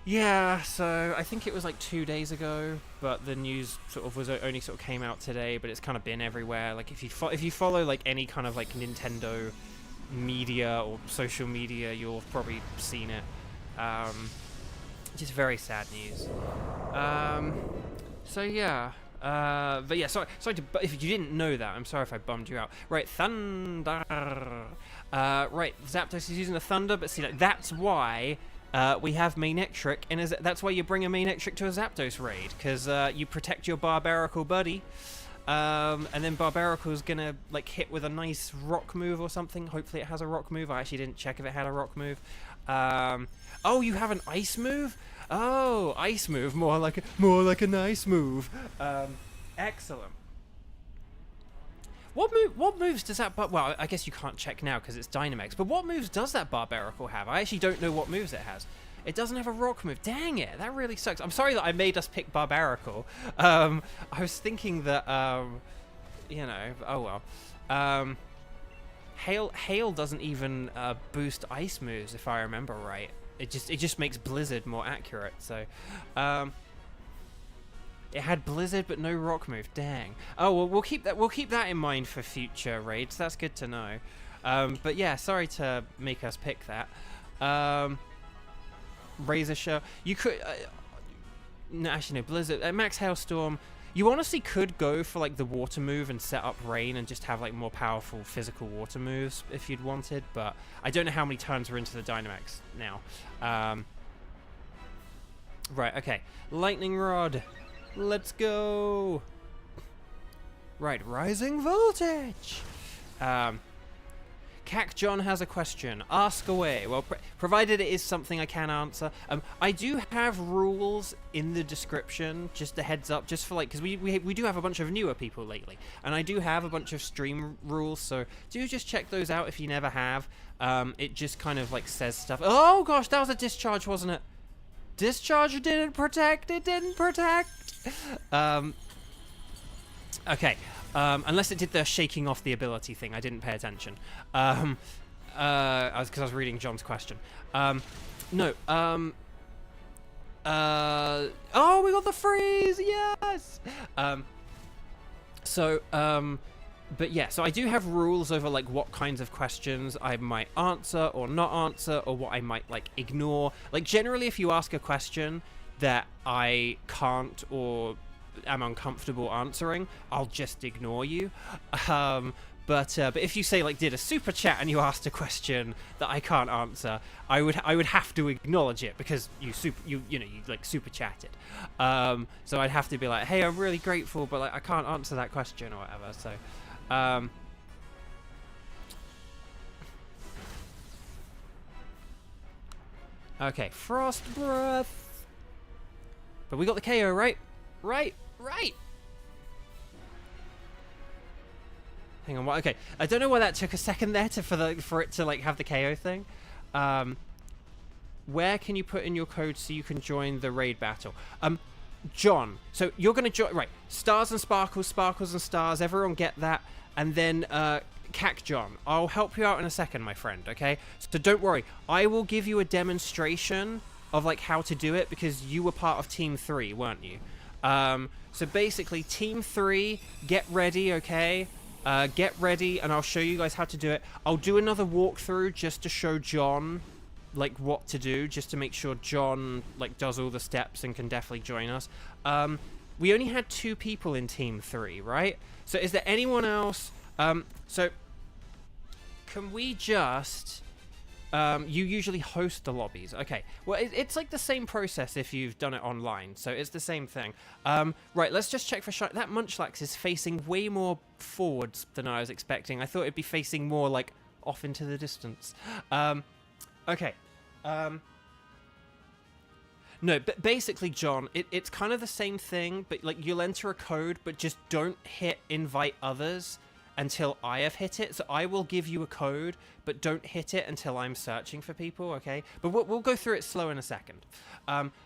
yeah, so I think it was like 2 days ago, but the news sort of was only sort of came out today, but it's kind of been everywhere. Like if you follow like any kind of like Nintendo media or social media, you'll have probably seen it. Just very sad news. So yeah. But yeah, sorry if you didn't know that, I'm sorry if I bummed you out. Right, Thunder. Right, Zapdos is using the Thunder, but see, like, that's why we have Manectric, and that's why you bring a Manectric to a Zapdos raid, because you protect your Barbaracle buddy, and then Barbaracle's gonna like hit with a nice rock move or something. Hopefully it has a rock move. I actually didn't check if it had a rock move. Oh, you have an ice move? Oh, ice move, more like a nice move. Excellent. What moves does that? Well, I guess you can't check now because it's Dynamax. But what moves does that Barbaracle have? I actually don't know what moves it has. It doesn't have a rock move. Dang it, that really sucks. I'm sorry that I made us pick Barbaracle. I was thinking that, you know, oh well. Hail doesn't even boost ice moves, if I remember right. It just makes Blizzard more accurate. So, it had Blizzard but no rock move. Dang. Oh well, we'll keep that in mind for future raids. That's good to know. But yeah, sorry to make us pick that. Razor Shell. You could. No, actually no. Blizzard. Max Hailstorm. You honestly could go for like the water move and set up Rain and just have like more powerful physical water moves if you'd wanted, but I don't know how many turns we're into the Dynamax now. Right, okay. Lightning Rod. Let's go. Right, Rising Voltage. Cac John has a question. Ask away. Well, provided it is something I can answer. I do have rules in the description, just a heads up, just for like, because we do have a bunch of newer people lately, and I do have a bunch of stream rules, so do just check those out if you never have. It just kind of like says stuff. Oh gosh, that was a discharge, wasn't it? Discharge didn't protect. It didn't protect. Okay. Unless it did the shaking off the ability thing, I didn't pay attention. Because I was reading John's question. No. Oh, we got the freeze! Yes. But yeah, so I do have rules over like what kinds of questions I might answer or not answer, or what I might like ignore. Like generally, if you ask a question that I can't or am uncomfortable answering, I'll just ignore you. But if you say like did a super chat and you asked a question that I can't answer, I would have to acknowledge it because you like super chatted. So I'd have to be like, hey, I'm really grateful, but like I can't answer that question or whatever. So okay, Frost Breath. But we got the KO, right? Right. Hang on, what? Okay, I don't know why that took a second there for it to like have the KO thing. Where can you put in your code so you can join the raid battle? John, so you're gonna join, right? Stars and sparkles, sparkles and stars. Everyone get that, and then Cac John, I'll help you out in a second, my friend. Okay, so don't worry. I will give you a demonstration of like how to do it because you were part of Team 3, weren't you? So basically, Team 3, get ready, okay? Get ready, and I'll show you guys how to do it. I'll do another walkthrough just to show John, like, what to do, just to make sure John, like, does all the steps and can definitely join us. We only had 2 people in Team 3, right? So is there anyone else? So can we just You usually host the lobbies. Okay. Well, it's like the same process if you've done it online, so it's the same thing. Right, let's just check for shiny. That Munchlax is facing way more forwards than I was expecting. I thought it'd be facing more, like, off into the distance. Okay. No, but basically, John, it's kind of the same thing, but, like, you'll enter a code, but just don't hit invite others until I have hit it. So I will give you a code, but don't hit it until I'm searching for people, okay? But we'll go through it slow in a second.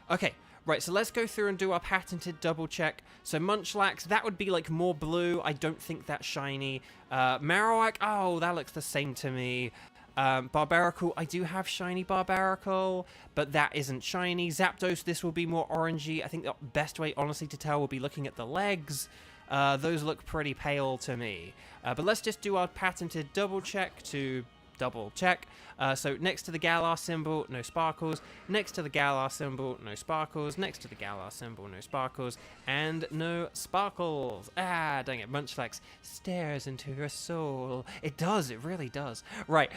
Okay, right, so let's go through and do our patented double check. So Munchlax, that would be, like, more blue. I don't think that's shiny. Marowak, oh, that looks the same to me. Barbaracle, I do have shiny Barbaracle, but that isn't shiny. Zapdos, this will be more orangey. I think the best way, honestly, to tell will be looking at the legs. Those look pretty pale to me. But let's just do our patented double check to double check. So next to the Galar symbol, no sparkles. Next to the Galar symbol, no sparkles. Next to the Galar symbol, no sparkles. And no sparkles. Ah, dang it. Munchlax stares into your soul. It does. It really does. Right.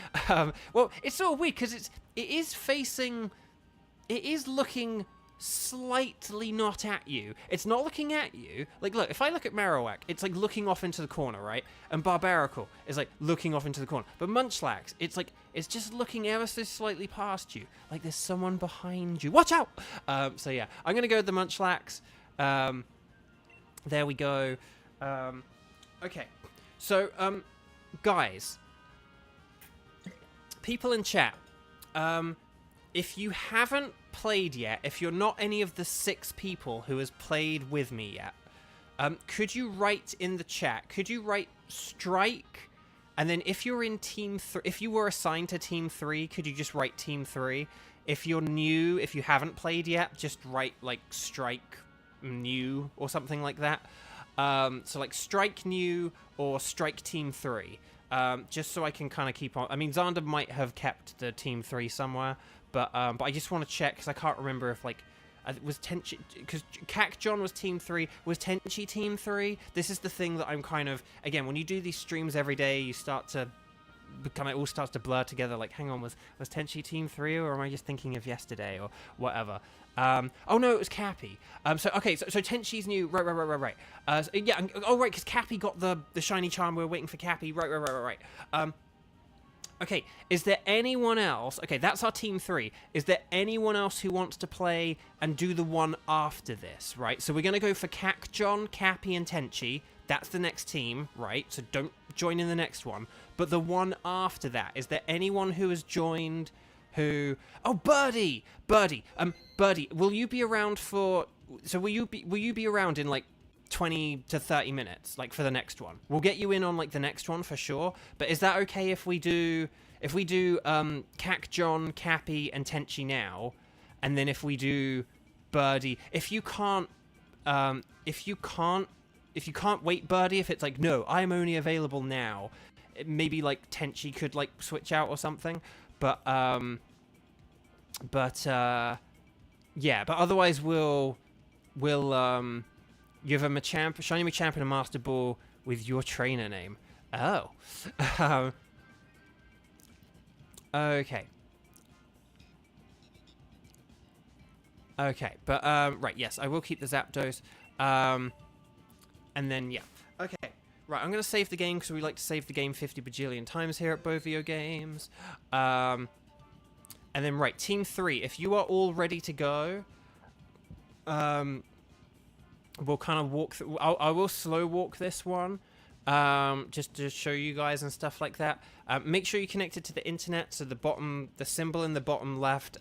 Well, it's sort of weird because it is looking slightly not at you. It's not looking at you. Like, look, if I look at Marowak, it's like looking off into the corner, right? And Barbaracle is like looking off into the corner. But Munchlax, it's like, it's just looking ever so slightly past you. Like there's someone behind you. Watch out! So yeah, I'm gonna go with the Munchlax. There we go. Okay. So, guys, people in chat, if you haven't played yet, if you're not any of the 6 people who has played with me yet, could you write in the chat, could you write strike, and then if you're in team 3, if you were assigned to team 3, could you just write team 3? If you're new, if you haven't played yet, just write like strike new or something like that. So like strike new or strike team 3. Just so I can kind of keep on. I mean, Xander might have kept the team 3 somewhere, but I just want to check because I can't remember if like was Tenchi, because Cac John was team 3, was Tenchi team 3? This is the thing that I'm kind of, again, when you do these streams every day, you start to kind of all starts to blur together. Like, hang on, was Tenchi team 3, or am I just thinking of yesterday or whatever? Oh no, it was Cappy. So okay, so Tenchi's new. Right. So, yeah. Oh right, because Cappy got the shiny charm. We're waiting for Cappy. Right. Okay, is there anyone else? Okay, that's our team 3. Is there anyone else who wants to play and do the one after this, right? So we're going to go for Cac John, Cappy, and Tenchi. That's the next team, right? So don't join in the next one. But the one after that, is there anyone who has joined who... Oh, Birdie! Birdie, will you be around for... So will you be around in, like, 20 to 30 minutes, like, for the next one? We'll get you in on, like, the next one for sure. But is that okay if we do Cac John, Cappy, and Tenchi now, and then if we do Birdie, if you can't wait, Birdie, if it's like, no, I'm only available now, maybe like Tenchi could like switch out or something, but yeah, but otherwise we'll you have a Machamp, Shiny Machamp, and a Master Ball with your trainer name. Oh. Okay. Okay, but, right, yes, I will keep the Zapdos. And then, yeah. Okay, right, I'm going to save the game because we like to save the game 50 bajillion times here at Bovio Games. And then, right, Team 3, if you are all ready to go, we'll kind of walk through. I will slow walk this one, just to show you guys and stuff like that. Make sure you're connected to the internet. So the symbol in the bottom left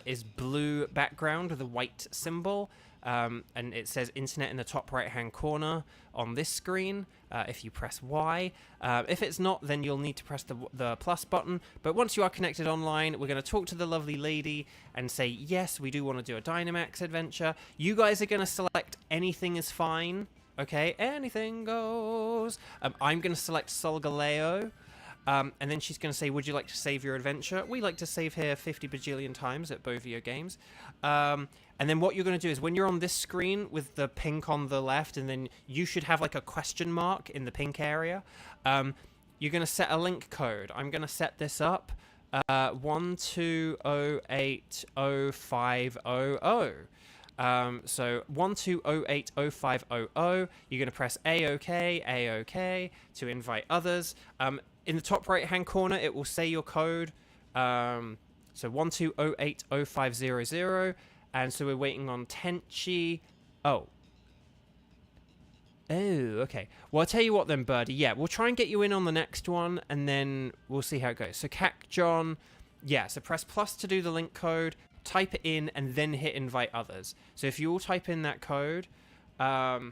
is blue background with a white symbol, and it says internet in the top right hand corner on this screen. If you press Y, if it's not, then you'll need to press the plus button. But once you are connected online, we're going to talk to the lovely lady and say, yes, we do want to do a Dynamax adventure. You guys are going to select anything is fine. Okay, anything goes. I'm going to select Solgaleo. And then she's going to say, would you like to save your adventure? We like to save here 50 bajillion times at Bovio Games. And then what you're going to do is when you're on this screen with the pink on the left, and then you should have like a question mark in the pink area, you're going to set a link code. I'm going to set this up. 12080500. So 12080500. You're going to press A-OK to invite others. In the top right-hand corner, it will say your code. So 12080500. And so we're waiting on Tenchi. Oh, okay. Well, I'll tell you what then, Birdie. Yeah, we'll try and get you in on the next one, and then we'll see how it goes. So, John, yeah, so press plus to do the link code, type it in, and then hit invite others. So if you all type in that code... oh,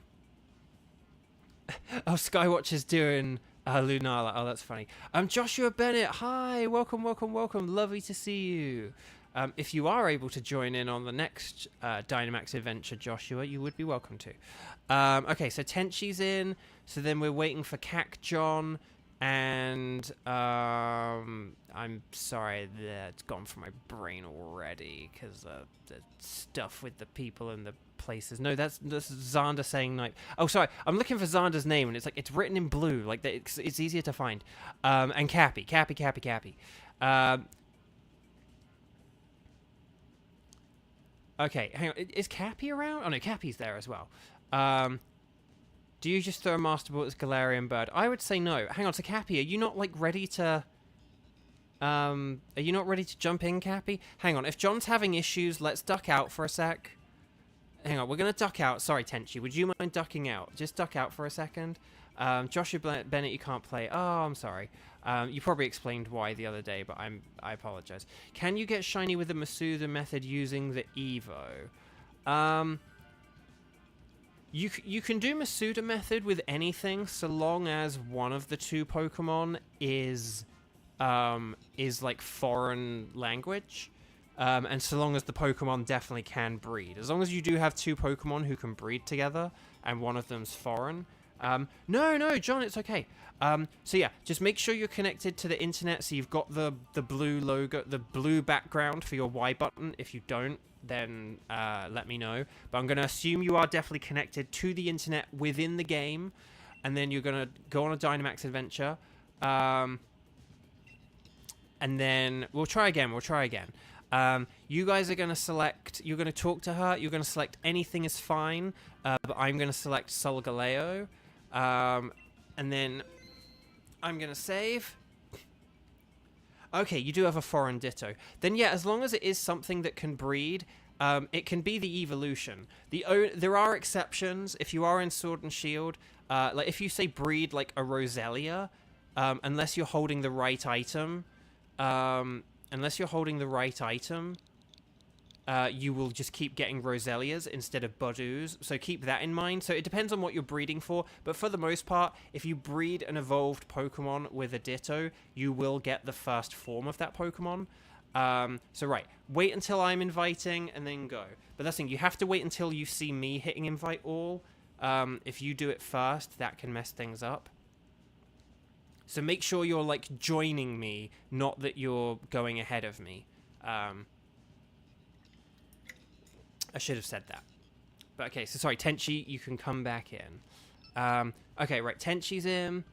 Skywatch is doing Lunala. Oh, that's funny. Joshua Bennett, hi, welcome. Lovely to see you. If you are able to join in on the next Dynamax adventure, Joshua, you would be welcome to. Okay, so Tenchi's in. So then we're waiting for John. And I'm sorry, it's gone from my brain already because the stuff with the people and the places. No, that's Xander saying night. Oh, sorry, I'm looking for Xander's name, and it's written in blue. Like it's easier to find. And Cappy. Okay, hang on. Is Cappy around? Oh no, Cappy's there as well. Do you just throw a Master Ball at this Galarian bird? I would say no. Hang on, so Cappy, are you not ready to... are you not ready to jump in, Cappy? Hang on, if John's having issues, let's duck out for a sec. Hang on, we're going to duck out. Sorry, Tenchi, would you mind ducking out? Just duck out for a second. Joshua Bennett, you can't play. Oh, I'm sorry. You probably explained why the other day, but I apologize. Can you get shiny with the Masuda method using the Evo? You can do Masuda method with anything so long as one of the two Pokemon is foreign language, and so long as the Pokemon definitely can breed. As long as you do have two Pokemon who can breed together and one of them's foreign. No, John, it's okay. So yeah, just make sure you're connected to the internet so you've got the blue logo, the blue background for your Y button. If you don't, then let me know. But I'm going to assume you are definitely connected to the internet within the game, and then you're going to go on a Dynamax adventure, and then we'll try again. You guys are going to select, you're going to talk to her, you're going to select anything is fine, but I'm going to select Solgaleo, and then I'm going to save. Okay, you do have a foreign Ditto. Then yeah, as long as it is something that can breed, it can be the evolution. There are exceptions. If you are in Sword and Shield, like if you say breed like a Roselia, unless you're holding the right item, you will just keep getting Roselias instead of Budoos, so keep that in mind. So it depends on what you're breeding for, but for the most part, if you breed an evolved Pokemon with a Ditto, you will get the first form of that Pokemon. So right, wait until I'm inviting and then go. But that's the thing, you have to wait until you see me hitting invite all. If you do it first, that can mess things up. So make sure you're joining me, not that you're going ahead of me. I should have said that. But okay, so sorry, Tenchi, you can come back in. Okay, right, Tenchi's in.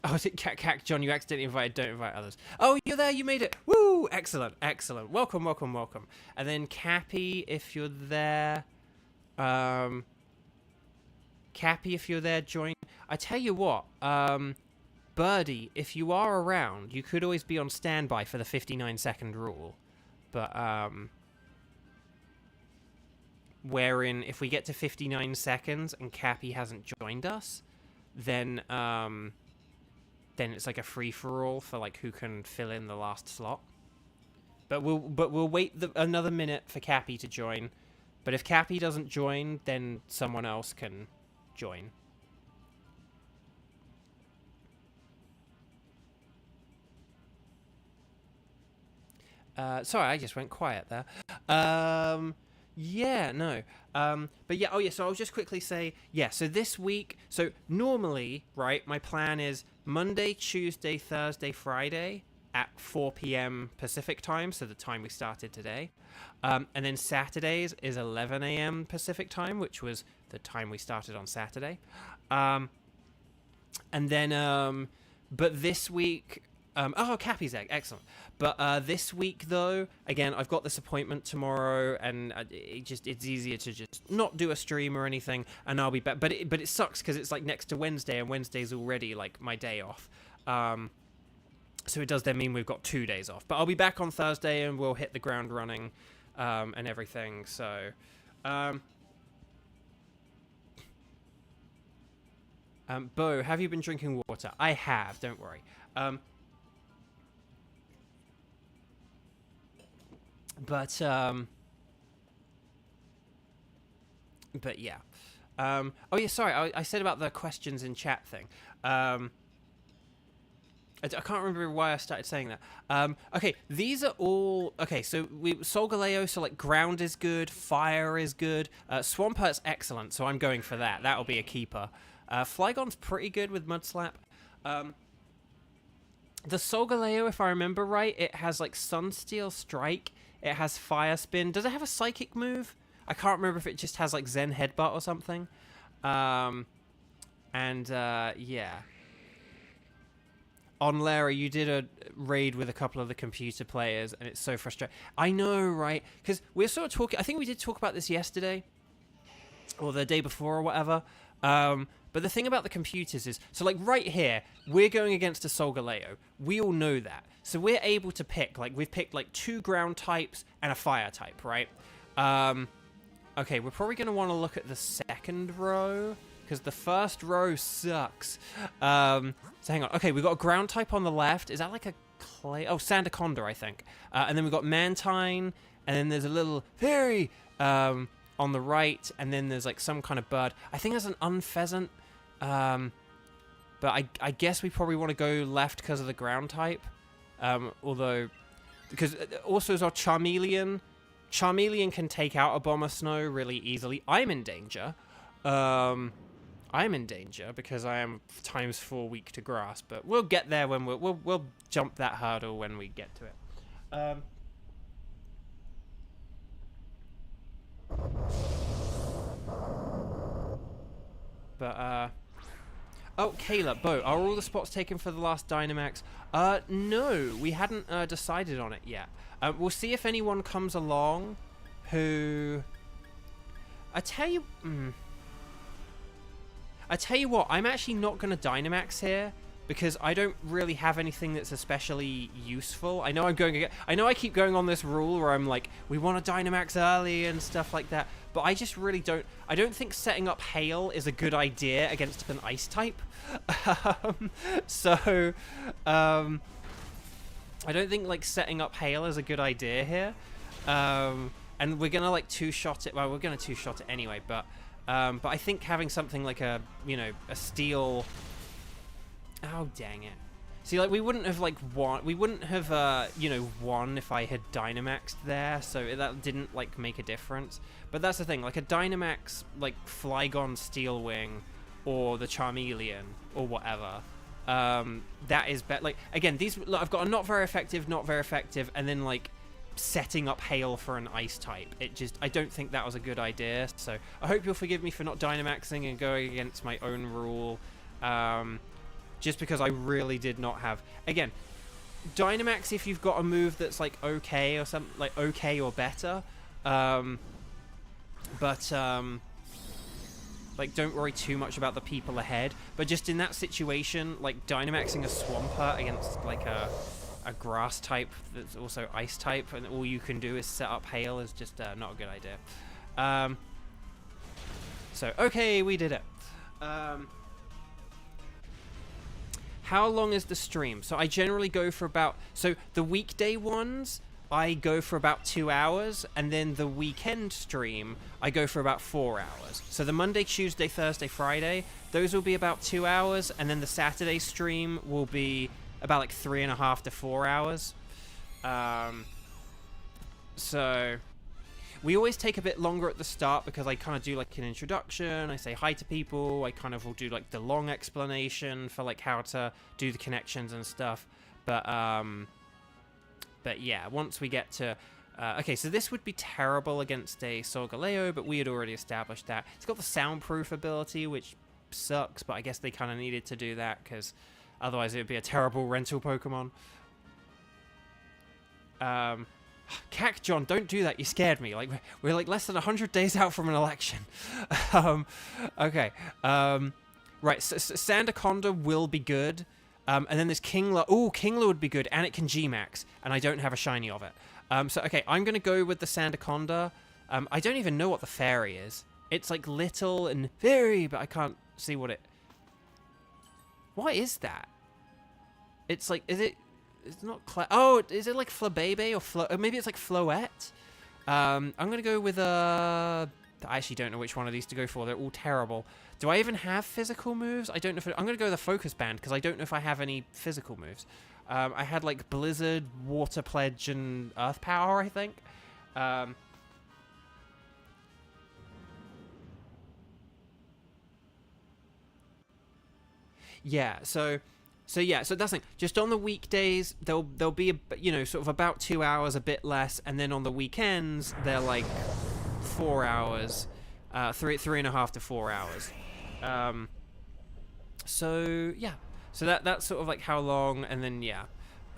Oh, is it Cack John, you accidentally invited, don't invite others. Oh, you're there, you made it. Woo! Excellent. Welcome. And then Cappy, if you're there. Cappy, if you're there, join. I tell you what, Birdie, if you are around, you could always be on standby for the 59-second rule. But, wherein if we get to 59 seconds and Cappy hasn't joined us, then it's like a free-for-all for who can fill in the last slot. But we'll wait another minute for Cappy to join. But if Cappy doesn't join, then someone else can join. Sorry, I just went quiet there. Yeah, no. But yeah, oh yeah, so I'll just quickly say, yeah, so this week, so normally, right, my plan is Monday, Tuesday, Thursday, Friday at 4 p.m. Pacific time, so the time we started today. And then Saturdays is 11 a.m. Pacific time, which was the time we started on Saturday. And then, but this week, Oh, Cappy's egg, excellent. But this week though, again, I've got this appointment tomorrow, and it's easier to just not do a stream or anything, and I'll be back. But it sucks because it's like next to Wednesday, and Wednesday's already like my day off. So it does then mean we've got 2 days off. But I'll be back on Thursday, and we'll hit the ground running, and everything. So. Bo, have you been drinking water? I have, don't worry. But yeah. Oh yeah, sorry, I said about the questions in chat thing. I can't remember why I started saying that. Okay, these are all... Okay, so Solgaleo, so like ground is good, fire is good, Swampurt's excellent, so I'm going for that. That'll be a keeper. Flygon's pretty good with Mudslap. The Solgaleo, if I remember right, it has like Sunsteel Strike, it has Fire Spin. Does it have a Psychic move? I can't remember if it just has like Zen Headbutt or something. Yeah. On Lara, you did a raid with a couple of the computer players, and it's so frustrating. I know, right? Because we're sort of talking... I think we did talk about this yesterday, or the day before, or whatever. But the thing about the computers is... So, like, right here, we're going against a Solgaleo. We all know that. So we're able to pick... Like, we've picked, like, 2 ground types and a fire type, right? Okay, we're probably going to want to look at the second row, because the first row sucks. So hang on. Okay, we've got a ground type on the left. Is that like a clay? Oh, Sandaconda, I think. And then we've got Mantine, and then there's a little fairy on the right, and then there's like some kind of bird. I think there's an unpheasant. But I guess we probably want to go left because of the ground type. Although, because also is our Charmeleon. Charmeleon can take out a Bomber Snow really easily. I'm in danger. I'm in danger because I am ×4 weak to grass, but we'll get there when we'll jump that hurdle when we get to it. Oh, Kayla, Bo, are all the spots taken for the last Dynamax? No, we hadn't decided on it yet. We'll see if anyone comes along who... I tell you what, I'm actually not going to Dynamax here because I don't really have anything that's especially useful. I know I keep going on this rule where I'm like, we want to Dynamax early and stuff like that, but I just really don't. I don't think setting up Hail is a good idea against an Ice type. I don't think like setting up Hail is a good idea here. And we're gonna like 2-shot it. Well, we're gonna 2-shot it anyway, but I think having something like a steel... Oh, dang it. See, like, we wouldn't have, like, won... We wouldn't have, won if I had Dynamaxed there, so that didn't, like, make a difference. But that's the thing, like, a Dynamax, like, Flygon Steel Wing, or the Charmeleon, or whatever, that is better. Like, again, these... Look, I've got a not very effective, and then, like, setting up Hail for an Ice type. I don't think that was a good idea, so I hope you'll forgive me for not Dynamaxing and going against my own rule, just because I really did not have... Again, Dynamax if you've got a move that's like okay or something, like okay or better, like don't worry too much about the people ahead, but just in that situation, like Dynamaxing a Swampert against like a grass type that's also ice type, and all you can do is set up Hail is just not a good idea. So okay, we did it. How long is the stream? So I generally go for about... So the weekday ones, I go for about 2 hours, and then the weekend stream, I go for about 4 hours. So the Monday, Tuesday, Thursday, Friday, those will be about 2 hours, and then the Saturday stream will be about like 3.5 to 4 hours. So we always take a bit longer at the start because I kind of do like an introduction, I say hi to people, I kind of will do like the long explanation for like how to do the connections and stuff. But yeah, once we get to... okay, so this would be terrible against a Solgaleo, but we had already established that. It's got the soundproof ability, which sucks, but I guess they kind of needed to do that because otherwise it would be a terrible rental Pokemon. Cac John, don't do that. You scared me. Like, we're like less than 100 days out from an election. Okay. Right. So Sandaconda will be good. And then there's Kingler. Oh, Kingler would be good, and it can G-Max, and I don't have a shiny of it. So, okay, I'm going to go with the Sandaconda. I don't even know what the fairy is. It's like little and fairy, but I can't see what it... What is that? It's like, is it... It's not... Oh, is it like Flabebe or maybe it's like Floette? I'm going to go with I actually don't know which one of these to go for. They're all terrible. Do I even have physical moves? I don't know if... I'm going to go with the Focus Band, because I don't know if I have any physical moves. I had, like, Blizzard, Water Pledge, and Earth Power, I think. Yeah, so that's the thing. Just on the weekdays, there'll be, sort of about 2 hours, a bit less, and then on the weekends, they're, like, 4 hours, 3.5 to 4 hours. So yeah, so that's sort of like how long, and then yeah,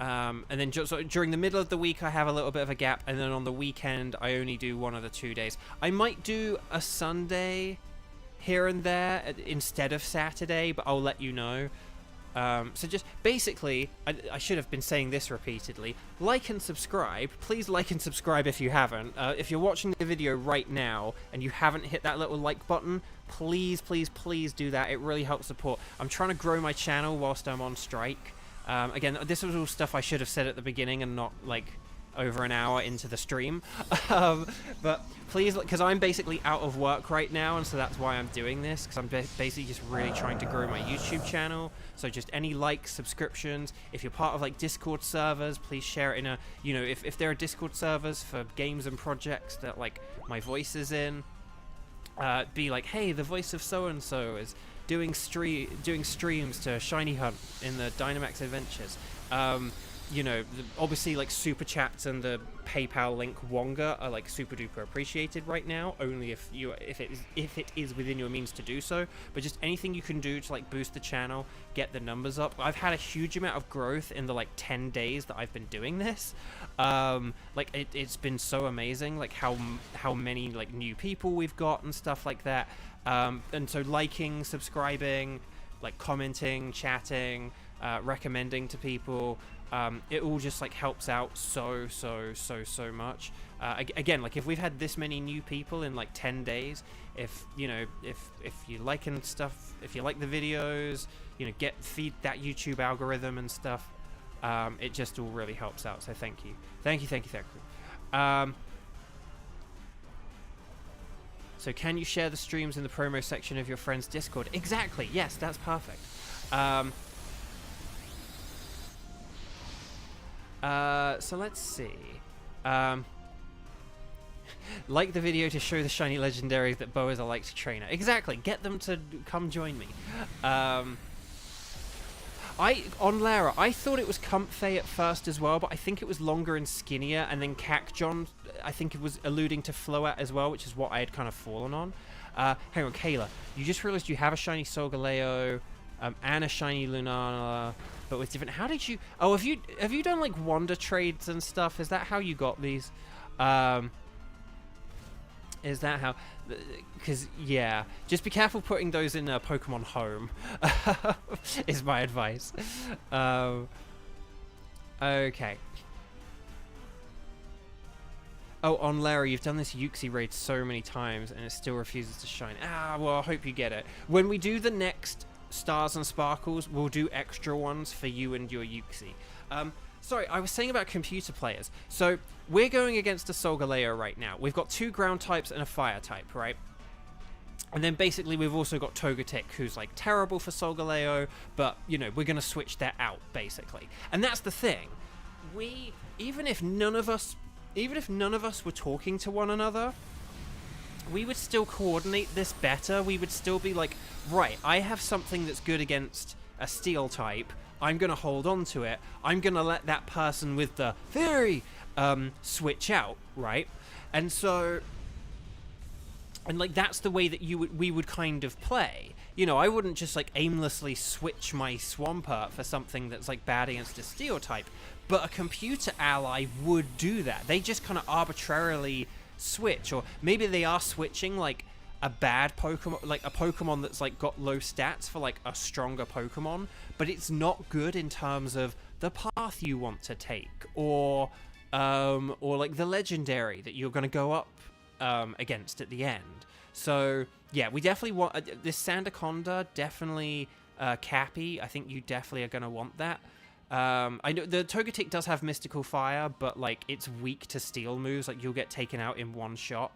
and then just during the middle of the week I have a little bit of a gap, and then on the weekend I only do 1 of the 2 days. I might do a Sunday here and there instead of Saturday, but I'll let you know. So just basically, I should have been saying this repeatedly, like and subscribe. Please like and subscribe if you haven't. If you're watching the video right now and you haven't hit that little like button, please do that. It really helps support. I'm trying to grow my channel whilst I'm on strike. Again, this was all stuff I should have said at the beginning and not like over an hour into the stream. But please, because I'm basically out of work right now, and so that's why I'm doing this, because I'm basically just really trying to grow my YouTube channel. So just any likes, subscriptions, if you're part of like Discord servers, please share it in a, if there are Discord servers for games and projects that like my voice is in, be like, hey, the voice of so-and-so is doing streams to Shiny Hunt in the Dynamax Adventures. Obviously like super chats and the PayPal link Wonga are like super duper appreciated right now, only if it is within your means to do so. But just anything you can do to like boost the channel, get the numbers up. I've had a huge amount of growth in the like 10 days that I've been doing this. It's been so amazing, like how many like new people we've got and stuff like that. And so liking, subscribing, like commenting, chatting, recommending to people, it all just like helps out so much. Again, like if we've had this many new people in like 10 days, if you like and stuff, if you like the videos, feed that YouTube algorithm and stuff, it just all really helps out. So thank you. So can you share the streams in the promo section of your friend's Discord? Exactly. Yes, that's perfect. So let's see. Like the video to show the shiny legendaries that Bo is a liked trainer. Exactly. Get them to come join me. On Lara, I thought it was Comfey at first as well, but I think it was longer and skinnier, and then Cacjon, I think it was alluding to Floette as well, which is what I had kind of fallen on. Hang on, Kayla, you just realized you have a shiny Solgaleo, and a shiny Lunala, but with different... How did you... Oh, have you done, like, Wonder Trades and stuff? Is that how you got these? Is that how... Because, yeah. Just be careful putting those in Pokemon Home, is my advice. Okay. Oh, on Larry, you've done this Uxie raid so many times, and it still refuses to shine. Well, I hope you get it. When we do the next Stars and Sparkles, we'll do extra ones for you and your Uxie. Sorry, I was saying about computer players. So, we're going against a Solgaleo right now. We've got 2 ground types and a fire type, right? And then basically we've also got Togetic, who's like terrible for Solgaleo, but, we're going to switch that out, basically. And that's the thing. Even if none of us were talking to one another, we would still coordinate this better. We would still be like, right, I have something that's good against a steel type. I'm going to hold on to it. I'm going to let that person with the fairy switch out, right? And so And like that's the way that we would kind of play. You know, I wouldn't just like aimlessly switch my Swampert for something that's like bad against a steel type, but a computer ally would do that. They just kind of arbitrarily switch, or maybe they are switching like a bad Pokemon, like a Pokemon that's like got low stats for like a stronger Pokemon, but it's not good in terms of the path you want to take, or like the legendary that you're going to go up against at the end. So yeah, we definitely want this Sandaconda, definitely Cappy. I think you definitely are going to want that. I know the Togetic does have Mystical Fire, but like it's weak to steel moves. Like you'll get taken out in one shot.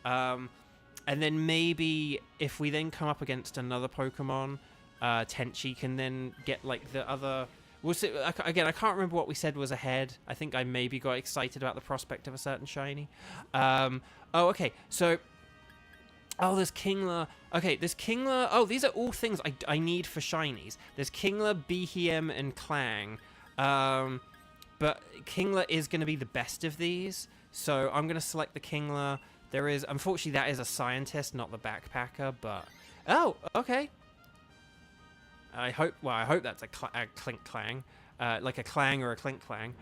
And then maybe if we then come up against another Pokemon, Tenchi can then get like the other. We'll see. Again, I can't remember what we said was ahead. I think I maybe got excited about the prospect of a certain shiny. Oh, okay. So, there's Kingler. Okay, there's Kingler. Oh, these are all things I need for shinies. There's Kingler, Behem, and Clang. But Kingler is going to be the best of these. So I'm going to select the Kingler. There is, unfortunately, that is a scientist, not the backpacker. But oh, okay. I hope that's a Clink Clang, like a Clang or a Clink Clang.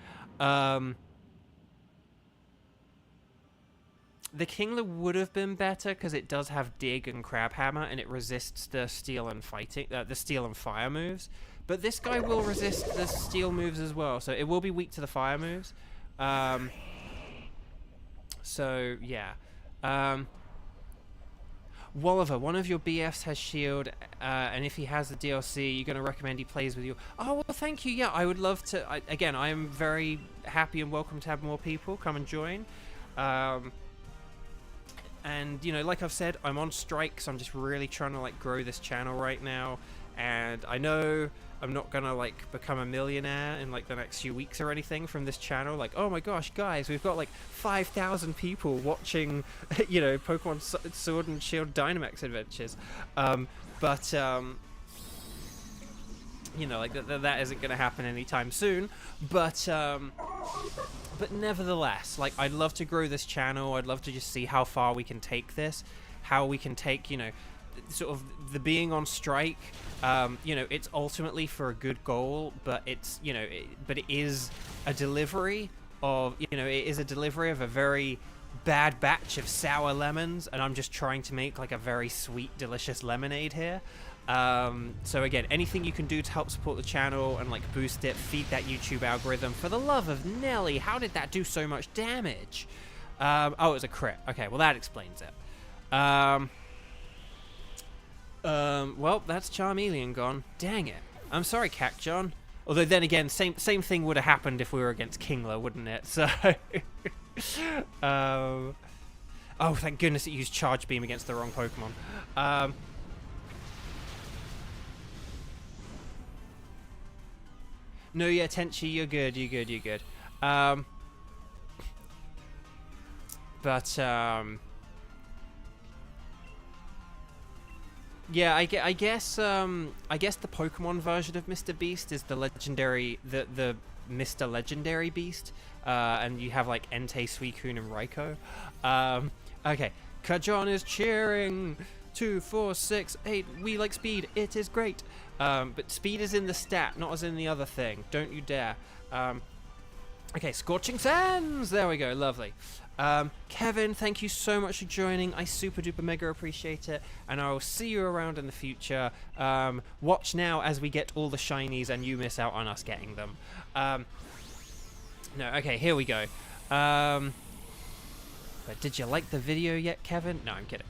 The Kingler would have been better because it does have Dig and Crab Hammer, and it resists the Steel and Fire moves. But this guy will resist the Steel moves as well, so it will be weak to the Fire moves. So yeah. Walliver, one of your BFs has Shield, and if he has the DLC, you're going to recommend he plays with you. Oh, well, thank you. Yeah, I would love to. Again, I am very happy and welcome to have more people come and join. And, you know, like I've said, I'm on strike, so I'm just really trying to, like, grow this channel right now. And I know I'm not going to, like, become a millionaire in, like, the next few weeks or anything from this channel. Like, oh my gosh, guys, we've got, like, 5,000 people watching, you know, Pokemon Sword and Shield Dynamax Adventures. You know, like, that isn't going to happen anytime soon. But nevertheless, like, I'd love to grow this channel. I'd love to just see how far we can take this. How we can take, you know, sort of the being on strike. You know, it's ultimately for a good goal, but it's, you know, but it is a delivery of, you know, it is a delivery of a very bad batch of sour lemons, and I'm just trying to make, like, a very sweet, delicious lemonade here. So again, anything you can do to help support the channel and, like, boost it, feed that YouTube algorithm. For the love of Nelly, how did that do so much damage? Oh, it was a crit. Okay, well, that explains it. Well, that's Charmeleon gone. Dang it. I'm sorry, Cacjon. Although then again, same thing would have happened if we were against Kingler, wouldn't it? So, oh, thank goodness it used Charge Beam against the wrong Pokemon. No, yeah, Tenchi, you're good. Yeah, I guess the Pokemon version of Mr. Beast is the legendary, the Mr. Legendary Beast, and you have like Entei, Suicune, and Raikou. Okay, Kajon is cheering. 2, 4, 6, 8. We like speed. It is great. But speed is in the stat, not as in the other thing. Don't you dare. Okay, Scorching Sands. There we go. Lovely. Kevin, thank you so much for joining. I super duper mega appreciate it, and I will see you around in the future. Watch now as we get all the shinies and you miss out on us getting them. No, okay, here we go. But did you like the video yet, Kevin? No, I'm kidding.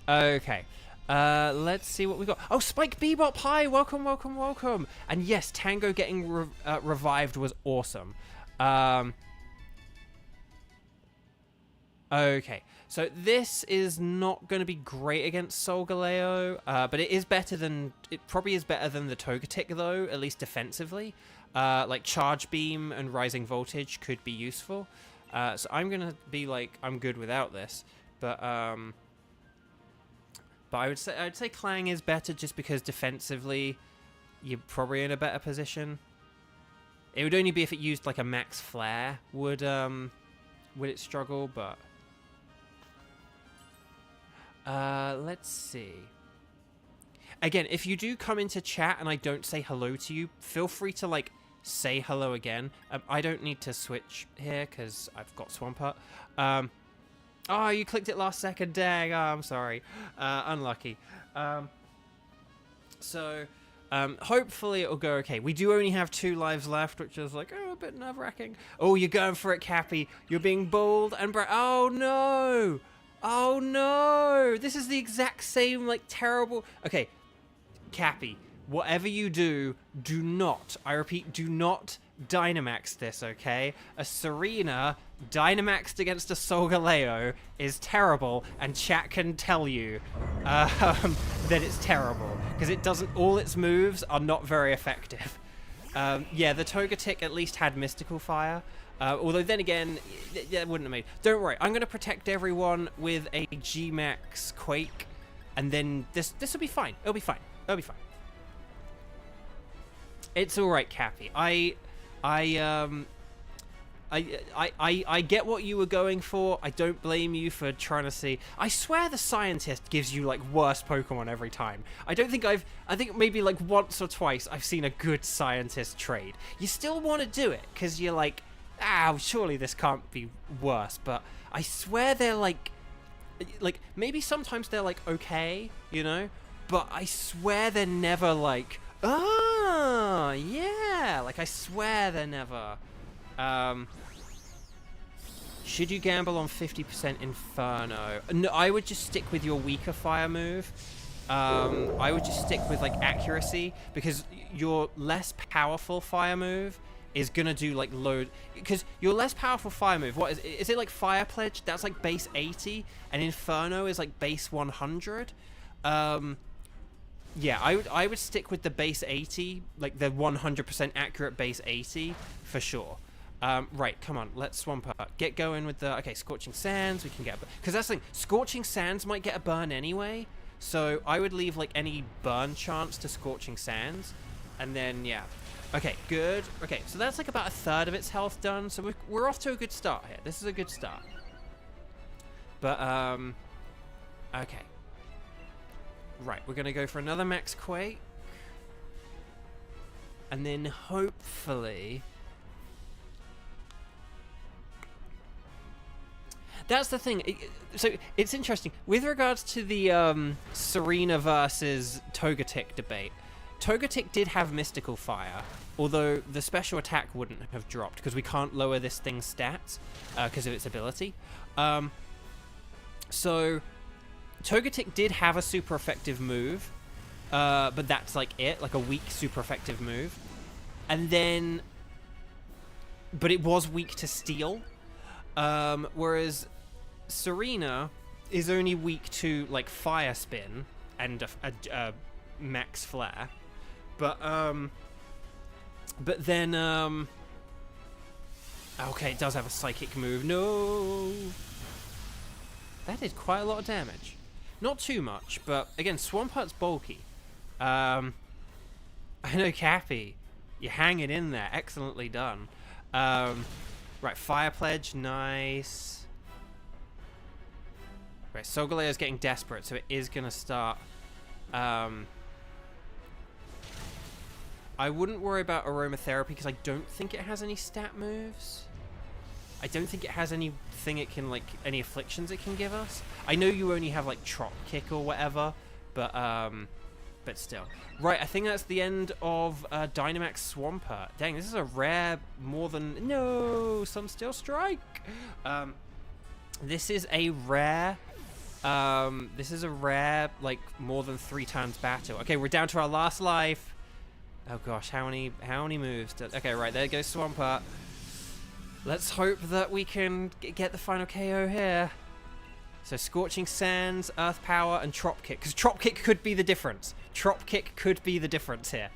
Okay. Let's see what we got. Oh, Spike Bebop, hi, welcome. And yes, Tango getting revived was awesome. Okay, so this is not going to be great against Solgaleo, but it probably is better than the Togetic, though, at least defensively. Like Charge Beam and Rising Voltage could be useful. So I'm going to be like, I'm good without this, but I'd say Clang is better just because defensively you're probably in a better position. It would only be if it used like a Max Flare would it struggle, but Let's see. Again, if you do come into chat and I don't say hello to you, feel free to, like, say hello again. I don't need to switch here because I've got Swampert. Oh, you clicked it last second. Dang. Oh, I'm sorry. Unlucky. Hopefully it'll go okay. We do only have 2 lives left, which is like, oh, a bit nerve-wracking. Oh, you're going for it, Cappy. You're being bold and oh, no. Oh, no. This is the exact same, like, terrible... Okay, Cappy, whatever you do, do not, I repeat, do not Dynamax this, okay? A Serena Dynamaxed against a Solgaleo is terrible, and chat can tell you that it's terrible, because it doesn't, all its moves are not very effective. Yeah, the Togetic at least had Mystical Fire, although then again, it wouldn't have made... Don't worry, I'm going to protect everyone with a G-Max Quake, and then this will be fine. It'll be fine. It'll be fine. It's all right, Cappy. I get what you were going for. I don't blame you for trying to see. I swear the scientist gives you, like, worse Pokemon every time. I think maybe, like, once or twice I've seen a good scientist trade. You still want to do it, because you're like, surely this can't be worse. But I swear they're, like, maybe sometimes they're, like, okay, you know? But I swear they're never, like, oh, yeah. Like, I swear they're never... Should you gamble on 50% Inferno? No, I would just stick with your weaker fire move. I would just stick with, like, accuracy, because your less powerful fire move is gonna do, like, load... Because your less powerful fire move, what is it, like, Fire Pledge? That's, like, base 80, and Inferno is, like, base 100. Yeah, I would stick with the base 80, like the 100% accurate base 80, for sure. Right, come on, let's Swampert. Get going with the... Okay, Scorching Sands, we can get... Because that's the thing, Scorching Sands might get a burn anyway, so I would leave, like, any burn chance to Scorching Sands, and then, yeah. Okay, good. Okay, so that's, like, about 1/3 of its health done, so we're off to a good start here. This is a good start. But, okay. Right, we're going to go for another Max Quake. And then hopefully... That's the thing. So it's interesting. With regards to the Serena versus Togetic debate, Togetic did have Mystical Fire, although the special attack wouldn't have dropped because we can't lower this thing's stats because of its ability. So... Togetic did have a super effective move, but that's like it, like a weak super effective move. And then, but it was weak to Steel, whereas Serena is only weak to like Fire Spin and a Max Flare. But then, okay, it does have a Psychic move. No, that did quite a lot of damage. Not too much, but again, Swampert's bulky. I know, Cappy. You're hanging in there. Excellently done. Right, Fire Pledge. Nice. Right, Solgaleo's getting desperate, so it is going to start. I wouldn't worry about Aromatherapy because I don't think it has any stat moves. I don't think it has anything it can, like, any afflictions it can give us. I know you only have, like, Trop Kick or whatever, but still. Right, I think that's the end of Dynamax Swampert. Dang, this is a rare more than... No, some Steel Strike! This is a rare... like, more than 3 times battle. Okay, we're down to our last life. Oh gosh, how many moves? Okay, right, there goes Swampert. Let's hope that we can get the final KO here. So Scorching Sands, Earth Power, and Trop Kick. Because Trop Kick could be the difference. Trop Kick could be the difference here.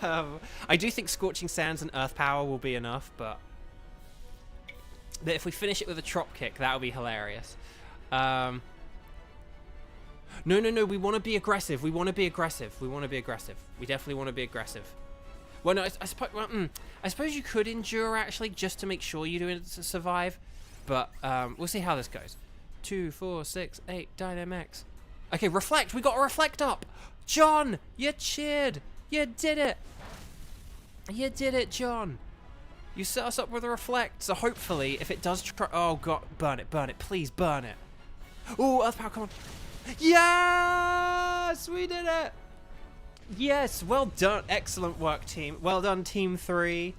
I do think Scorching Sands and Earth Power will be enough, but if we finish it with a Trop Kick, that'll be hilarious. No, we want to be aggressive. We want to be aggressive. We definitely want to be aggressive. Well, no, I suppose you could endure, actually, just to make sure you do it to survive. But we'll see how this goes. 2, 4, 6, 8, Dynamax. Okay, reflect. We got a reflect up. John, you cheered. You did it. You did it, John. You set us up with a reflect. So hopefully, if it does try... Oh, God. Burn it. Burn it. Please, burn it. Oh, Earth Power, come on. Yes! We did it. Yes, well done. Excellent work, team. Well done, Team 3.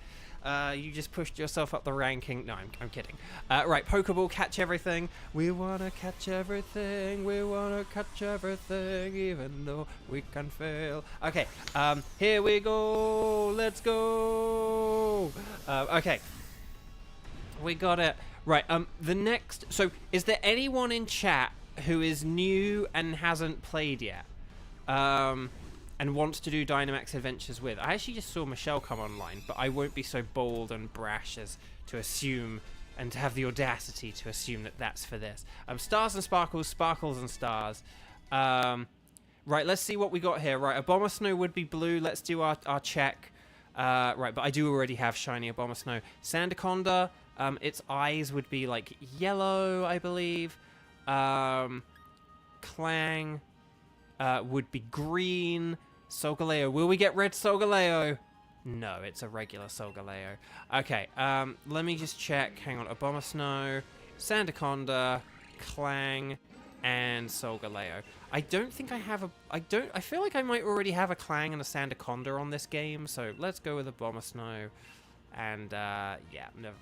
You just pushed yourself up the ranking. No, I'm kidding. Right, Pokeball, catch everything. We want to catch everything. We want to catch everything, even though we can fail. Okay, here we go. Let's go. Okay. We got it. Right, the next... So, is there anyone in chat who is new and hasn't played yet? And wants to do Dynamax Adventures with. I actually just saw Michelle come online, but I won't be so bold and brash as to assume and to have the audacity to assume that that's for this. Stars and Sparkles, Sparkles and Stars. Right, let's see what we got here. Right, Abomasnow would be blue. Let's do our check. Right, but I do already have shiny Abomasnow. Sandaconda, its eyes would be like yellow, I believe. Clang would be green. Solgaleo. Will we get red Solgaleo? No, it's a regular Solgaleo. Okay, let me just check. Hang on. Abomasnow, Sandaconda, Clang, and Solgaleo. I don't think I have a... I feel like I might already have a Clang and a Sandaconda on this game, so let's go with Abomasnow. And, yeah, never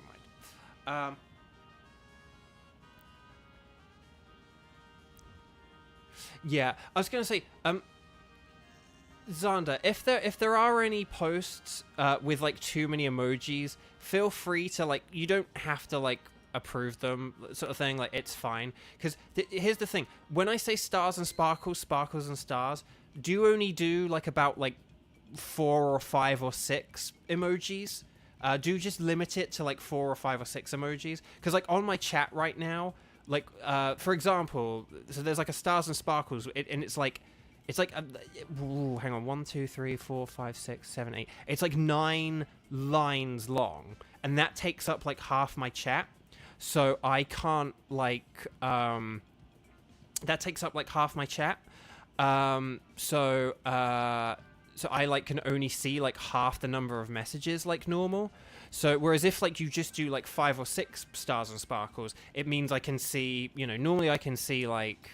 mind. Yeah, I was going to say... Xander, if there are any posts with like too many emojis, feel free to like, you don't have to like approve them, sort of thing. Like, it's fine, because here's the thing: when I say stars and sparkles, sparkles and stars, do only do like about like 4 or 5 or 6 emojis. Do just limit it to like 4 or 5 or 6 emojis, because like on my chat right now, like for example, so there's like a stars and sparkles, and it's like. It's like, hang on, 1, 2, 3, 4, 5, 6, 7, 8. It's like 9 lines long, and that takes up like half my chat. So I can't like, that takes up like half my chat. So I like can only see like half the number of messages like normal. So whereas if like you just do like 5 or 6 stars and sparkles, it means I can see, you know, normally I can see like.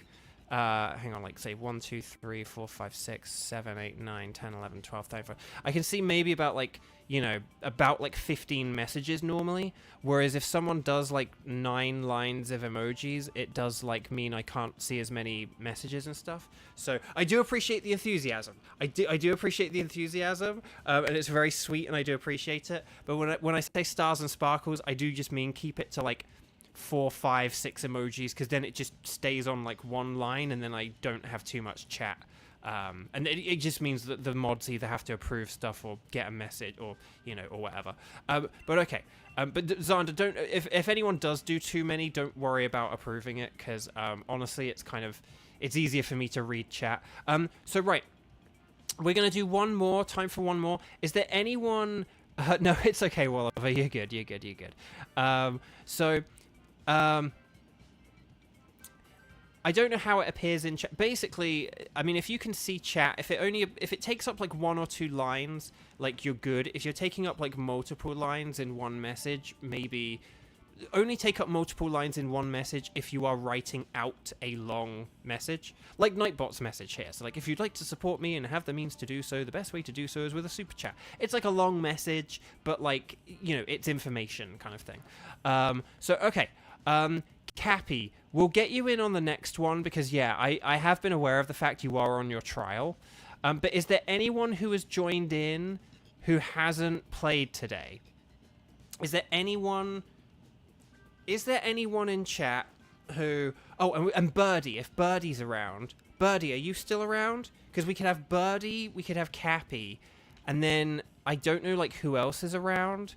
Hang on, like say 1, 2, 3, 4, 5, 6, 7, 8, 9, 10, 11, 12, 13, 14. I can see maybe about like, you know, about like 15 messages normally. Whereas if someone does like 9 lines of emojis, it does like mean I can't see as many messages and stuff. So I do appreciate the enthusiasm. I do appreciate the enthusiasm, and it's very sweet, and I do appreciate it. But when I say stars and sparkles, I do just mean keep it to like 4, 5, 6 emojis, because then it just stays on like one line, and then I don't have too much chat. And it just means that the mods either have to approve stuff or get a message, or you know, or whatever. But okay. But Xander, don't. If anyone does do too many, don't worry about approving it, because honestly, it's easier for me to read chat. So right, we're gonna do one more. Time for one more. Is there anyone? No, it's okay, Walliver. You're good. You're good. You're good. I don't know how it appears in chat. Basically, I mean, if you can see chat, if it takes up like 1 or 2 lines, like you're good. If you're taking up like multiple lines in one message, maybe only take up multiple lines in one message if you are writing out a long message, like Nightbot's message here. So like, if you'd like to support me and have the means to do so, the best way to do so is with a super chat. It's like a long message, but like, you know, it's information kind of thing. So okay. Cappy, we'll get you in on the next one, because yeah, I have been aware of the fact you are on your trial. But is there anyone who has joined in who hasn't played today? Is there anyone in chat who... Oh, and Birdie, if Birdie's around. Birdie, are you still around? Because we could have Birdie, we could have Cappy, and then I don't know like who else is around.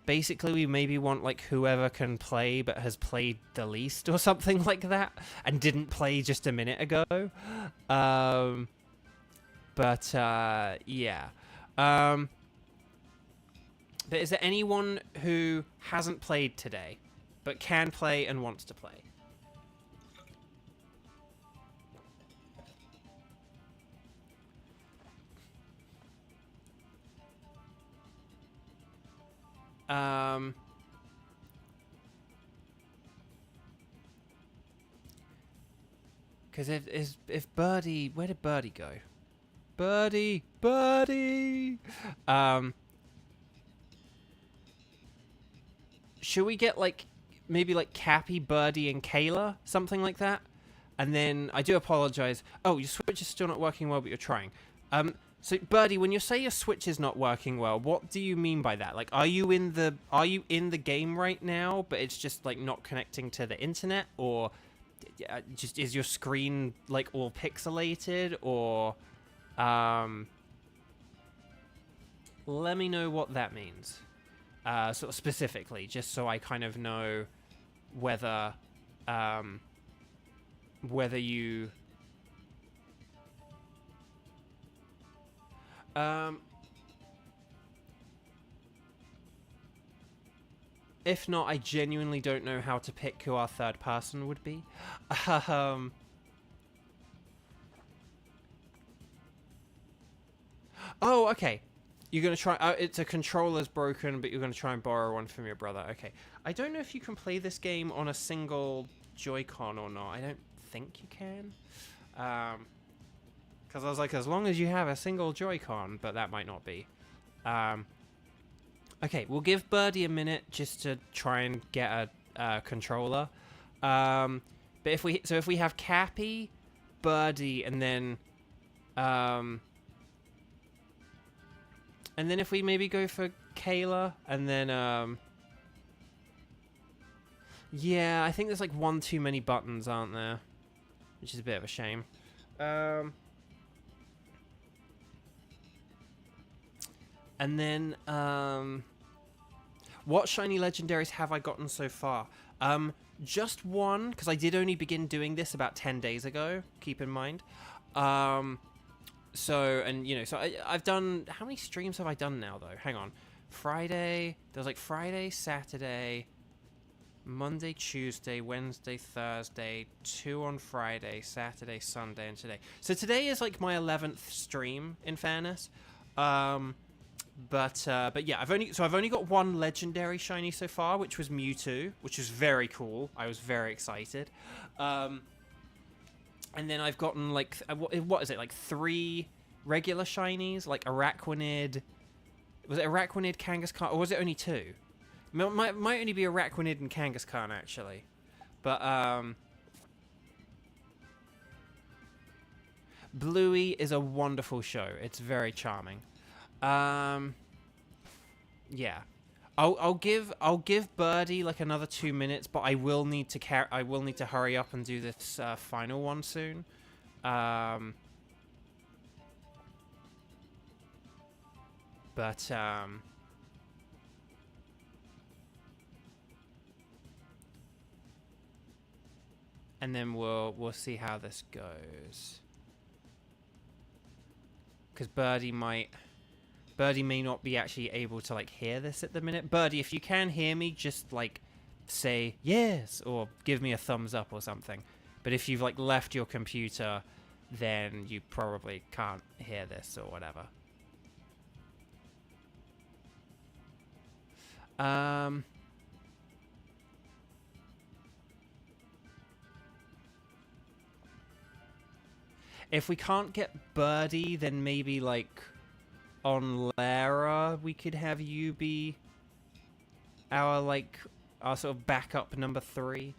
Basically, we maybe want like whoever can play but has played the least or something like that, and didn't play just a minute ago. Yeah. But is there anyone who hasn't played today but can play and wants to play? Because if Birdie, where did Birdie go? Birdie. Should we get like maybe like Cappy, Birdie, and Kayla, something like that? And then I do apologize. Oh, your Switch is still not working well, but you're trying. So Birdie, when you say your Switch is not working well, what do you mean by that? Like, are you in the game right now, but it's just like not connecting to the internet, or just is your screen like all pixelated, or let me know what that means, sort of specifically, just so I kind of know whether you if not, I genuinely don't know how to pick who our third person would be. Oh, okay. You're going to try... it's a controller's broken, but you're going to try and borrow one from your brother. Okay. I don't know if you can play this game on a single Joy-Con or not. I don't think you can. Because I was like, as long as you have a single Joy-Con, but that might not be. Okay, we'll give Birdie a minute just to try and get a controller. But if we have Cappy, Birdie, and then if we maybe go for Kayla, and then yeah, I think there's like one too many buttons, aren't there? Which is a bit of a shame. And then what shiny legendaries have I gotten so far? Just one, because I did only begin doing this about 10 days ago, keep in mind. So I've done... How many streams have I done now, though? Hang on. Friday... There was like Friday, Saturday, Monday, Tuesday, Wednesday, Thursday, 2 on Friday, Saturday, Sunday, and today. So today is like my 11th stream, in fairness. But yeah, I've only got one legendary shiny so far, which was Mewtwo, which was very cool. I was very excited. And then I've gotten like what is it, like 3 regular shinies, like Araquanid. Was it Araquanid, Kangaskhan, or was it only 2? It might only be Araquanid and Kangaskhan actually. But Bluey is a wonderful show. It's very charming. Yeah, I'll give Birdie like another 2 minutes, but I will need to hurry up and do this final one soon. And then we'll see how this goes, because Birdie may not be actually able to like hear this at the minute. Birdie, if you can hear me, just like say yes or give me a thumbs up or something. But if you've like left your computer, then you probably can't hear this or whatever. If we can't get Birdie, then maybe like on Lara we could have you be our sort of backup number 3.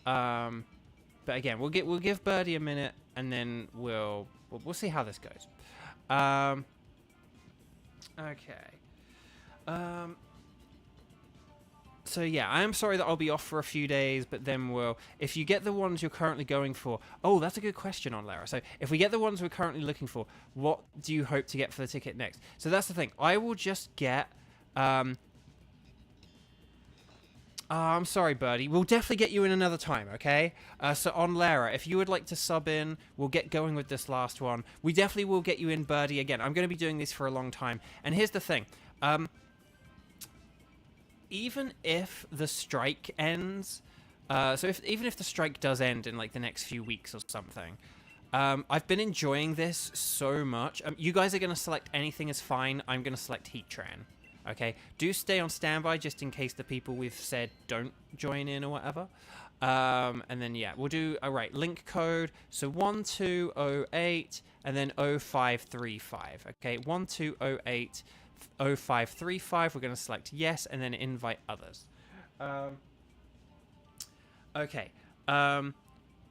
But again, we'll give Birdie a minute, and then we'll see how this goes. Okay. So yeah, I am sorry that I'll be off for a few days, but then if you get the ones you're currently going for... Oh, that's a good question on Lara. So if we get the ones we're currently looking for, what do you hope to get for the ticket next? So that's the thing. I will just get... I'm sorry, Birdie. We'll definitely get you in another time, okay? So on Lara, if you would like to sub in, we'll get going with this last one. We definitely will get you in, Birdie. Again, I'm going to be doing this for a long time. And here's the thing. Even if the strike ends, even if the strike does end in like the next few weeks or something, I've been enjoying this so much. You guys are going to select anything is fine. I'm going to select Heatran. Okay, do stay on standby just in case the people we've said don't join in or whatever. And then yeah, we'll do right link code. So 1208 and then 0535. Okay, 1208 0535. We're going to select yes and then invite others. Okay. But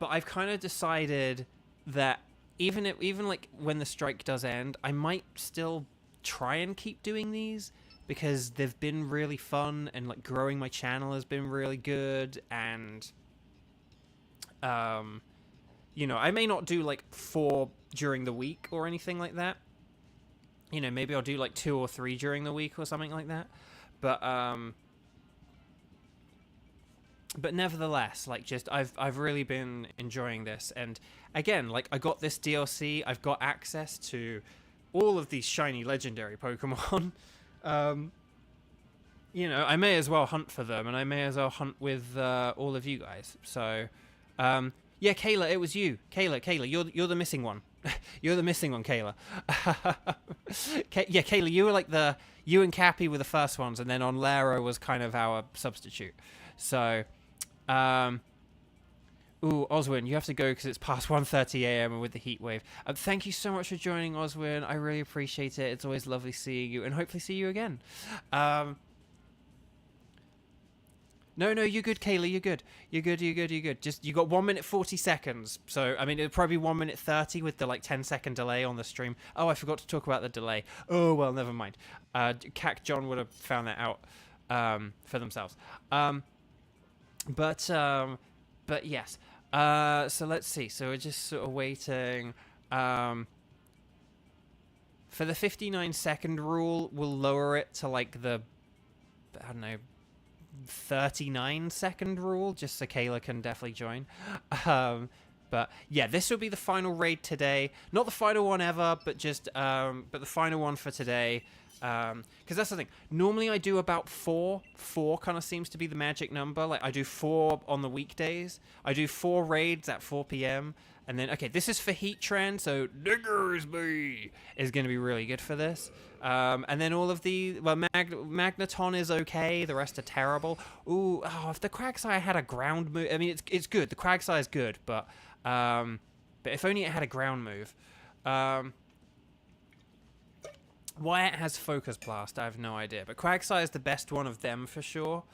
I've kind of decided that even like when the strike does end, I might still try and keep doing these because they've been really fun and like growing my channel has been really good. And you know, I may not do like 4 during the week or anything like that. You know, maybe I'll do like 2 or 3 during the week or something like that. But nevertheless, like, just I've really been enjoying this. And again, like, I got this DLC, I've got access to all of these shiny legendary Pokemon. You know, I may as well hunt for them, and I may as well hunt with all of you guys. So, yeah, Kayla, it was you. Kayla, you're the missing one. You're the missing one, Kayla. Yeah, Kayla, you were like you and Cappy were the first ones, and then on Lero was kind of our substitute. So, ooh, Oswin, you have to go because it's past 1:30 a.m. and with the heat wave. Thank you so much for joining, Oswin. I really appreciate it. It's always lovely seeing you, and hopefully see you again. No, you're good, Kayla. You're good. You're good. Just, you got 1 minute 40 seconds. So, I mean, it'll probably be 1 minute 30 with the, like, 10-second delay on the stream. Oh, I forgot to talk about the delay. Oh, well, never mind. Cac John would have found that out for themselves. But yes. So let's see. So we're just sort of waiting. For the 59-second rule, we'll lower it to, like, the, I don't know, 39-second rule, just so Kayla can definitely join. But yeah, this will be the final raid today. Not the final one ever, but just but the final one for today. Because that's the thing. Normally I do about 4. 4 kind of seems to be the magic number. Like, I do 4 on the weekdays. I do 4 raids at 4 p.m. And then, okay, this is for Heatran, so Diggersby is going to be really good for this. And then all of the, well, Magneton is okay. The rest are terrible. Ooh, oh, if the Quagsire had a ground move, I mean, it's good. The Quagsire is good, but if only it had a ground move. Why it has Focus Blast, I have no idea. But Quagsire is the best one of them for sure.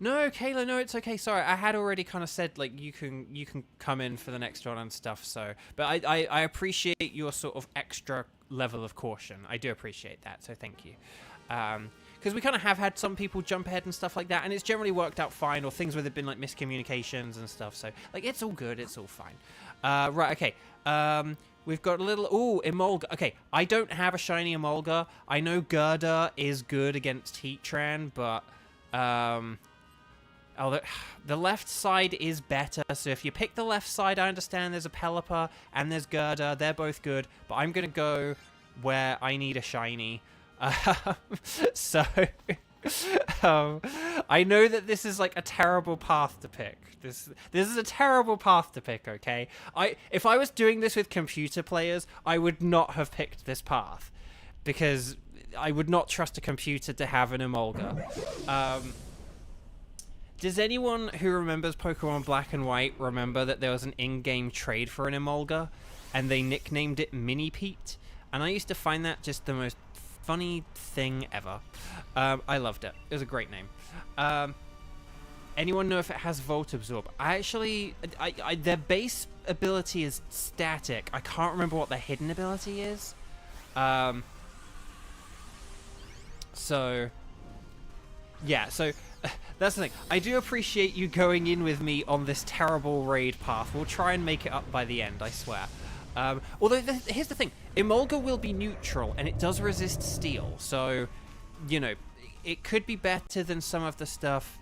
No, Kayla, no, it's okay. Sorry, I had already kind of said, like, you can come in for the next one and stuff. So, but I appreciate your sort of extra level of caution. I do appreciate that. So thank you. Because we kind of have had some people jump ahead and stuff like that, and it's generally worked out fine, or things where there've been like miscommunications and stuff. So, like, it's all good. It's all fine. Right. Okay. We've got a little... Ooh, Emolga. Okay, I don't have a shiny Emolga. I know Gerda is good against Heatran, but... Oh, the left side is better, so if you pick the left side, I understand there's a Pelipper and there's Gerda. They're both good, but I'm going to go where I need a shiny. So... I know that this is like a terrible path to pick. This is a terrible path to pick, okay? If I was doing this with computer players, I would not have picked this path. Because I would not trust a computer to have an Emolga. Does anyone who remembers Pokemon Black and White remember that there was an in-game trade for an Emolga? And they nicknamed it Mini Pete? And I used to find that just the most funny thing ever. I loved it. It was a great name. Anyone know if it has Volt Absorb? Their base ability is static. I can't remember what their hidden ability is. So, yeah, so that's the thing. I do appreciate you going in with me on this terrible raid path. We'll try and make it up by the end, I swear. Although, here's the thing. Emolga will be neutral, and it does resist steel. So, you know, it could be better than some of the stuff.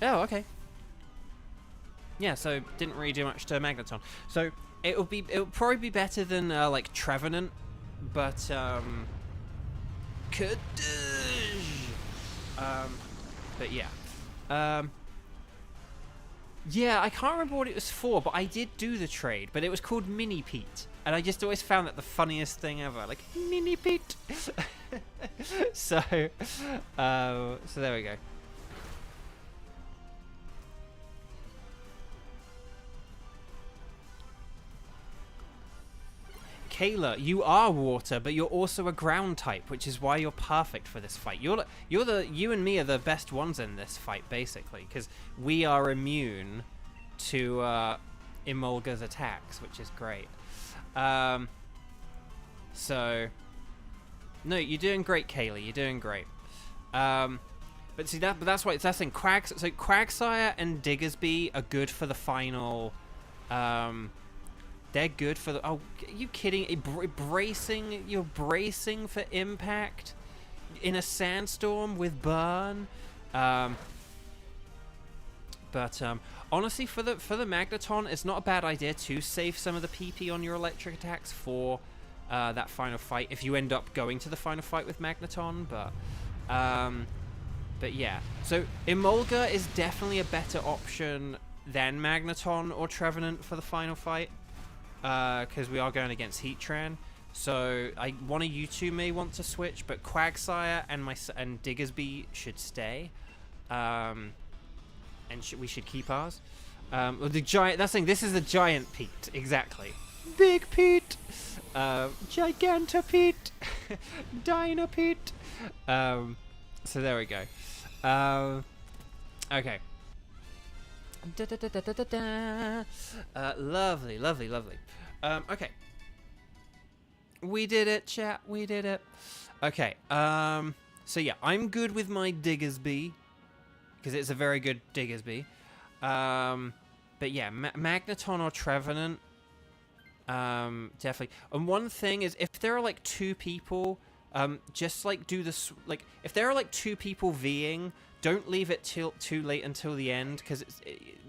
Oh, okay. Yeah, so didn't really do much to Magneton. So it'll probably be better than like Trevenant, but Kadoosh! But yeah. Yeah, I can't remember what it was for, but I did do the trade, but it was called Mini Pete. And I just always found that the funniest thing ever, like, Mini Pete. So there we go. Kayla, you are water, but you're also a ground type, which is why you're perfect for this fight. You and me are the best ones in this fight, basically, because we are immune to Emolga's attacks, which is great. So, no, you're doing great, Kayla. You're doing great. But see but that's why it's that thing. So Quagsire and Diggersby are good for the final. They're good for the. Oh, are you kidding? You're bracing for impact in a sandstorm with burn. But honestly, for the Magneton, it's not a bad idea to save some of the PP on your electric attacks for that final fight. If you end up going to the final fight with Magneton, but yeah. So Emolga is definitely a better option than Magneton or Trevenant for the final fight. Because we are going against Heatran, so one of you two may want to switch, but Quagsire and Diggersby should stay, and we should keep ours. The giant. That's saying this is the giant Pete, exactly. Big Pete, Giganta Pete, Dyna Pete. So there we go. Okay. Lovely, lovely, lovely. Okay. We did it, chat. We did it. Okay. So yeah, I'm good with my Diggersby because it's a very good Diggersby. But yeah, Magneton or Trevenant, definitely. And one thing is, if there are like two people, just like do this. Like, if there are like two people Ving, don't leave it too late until the end,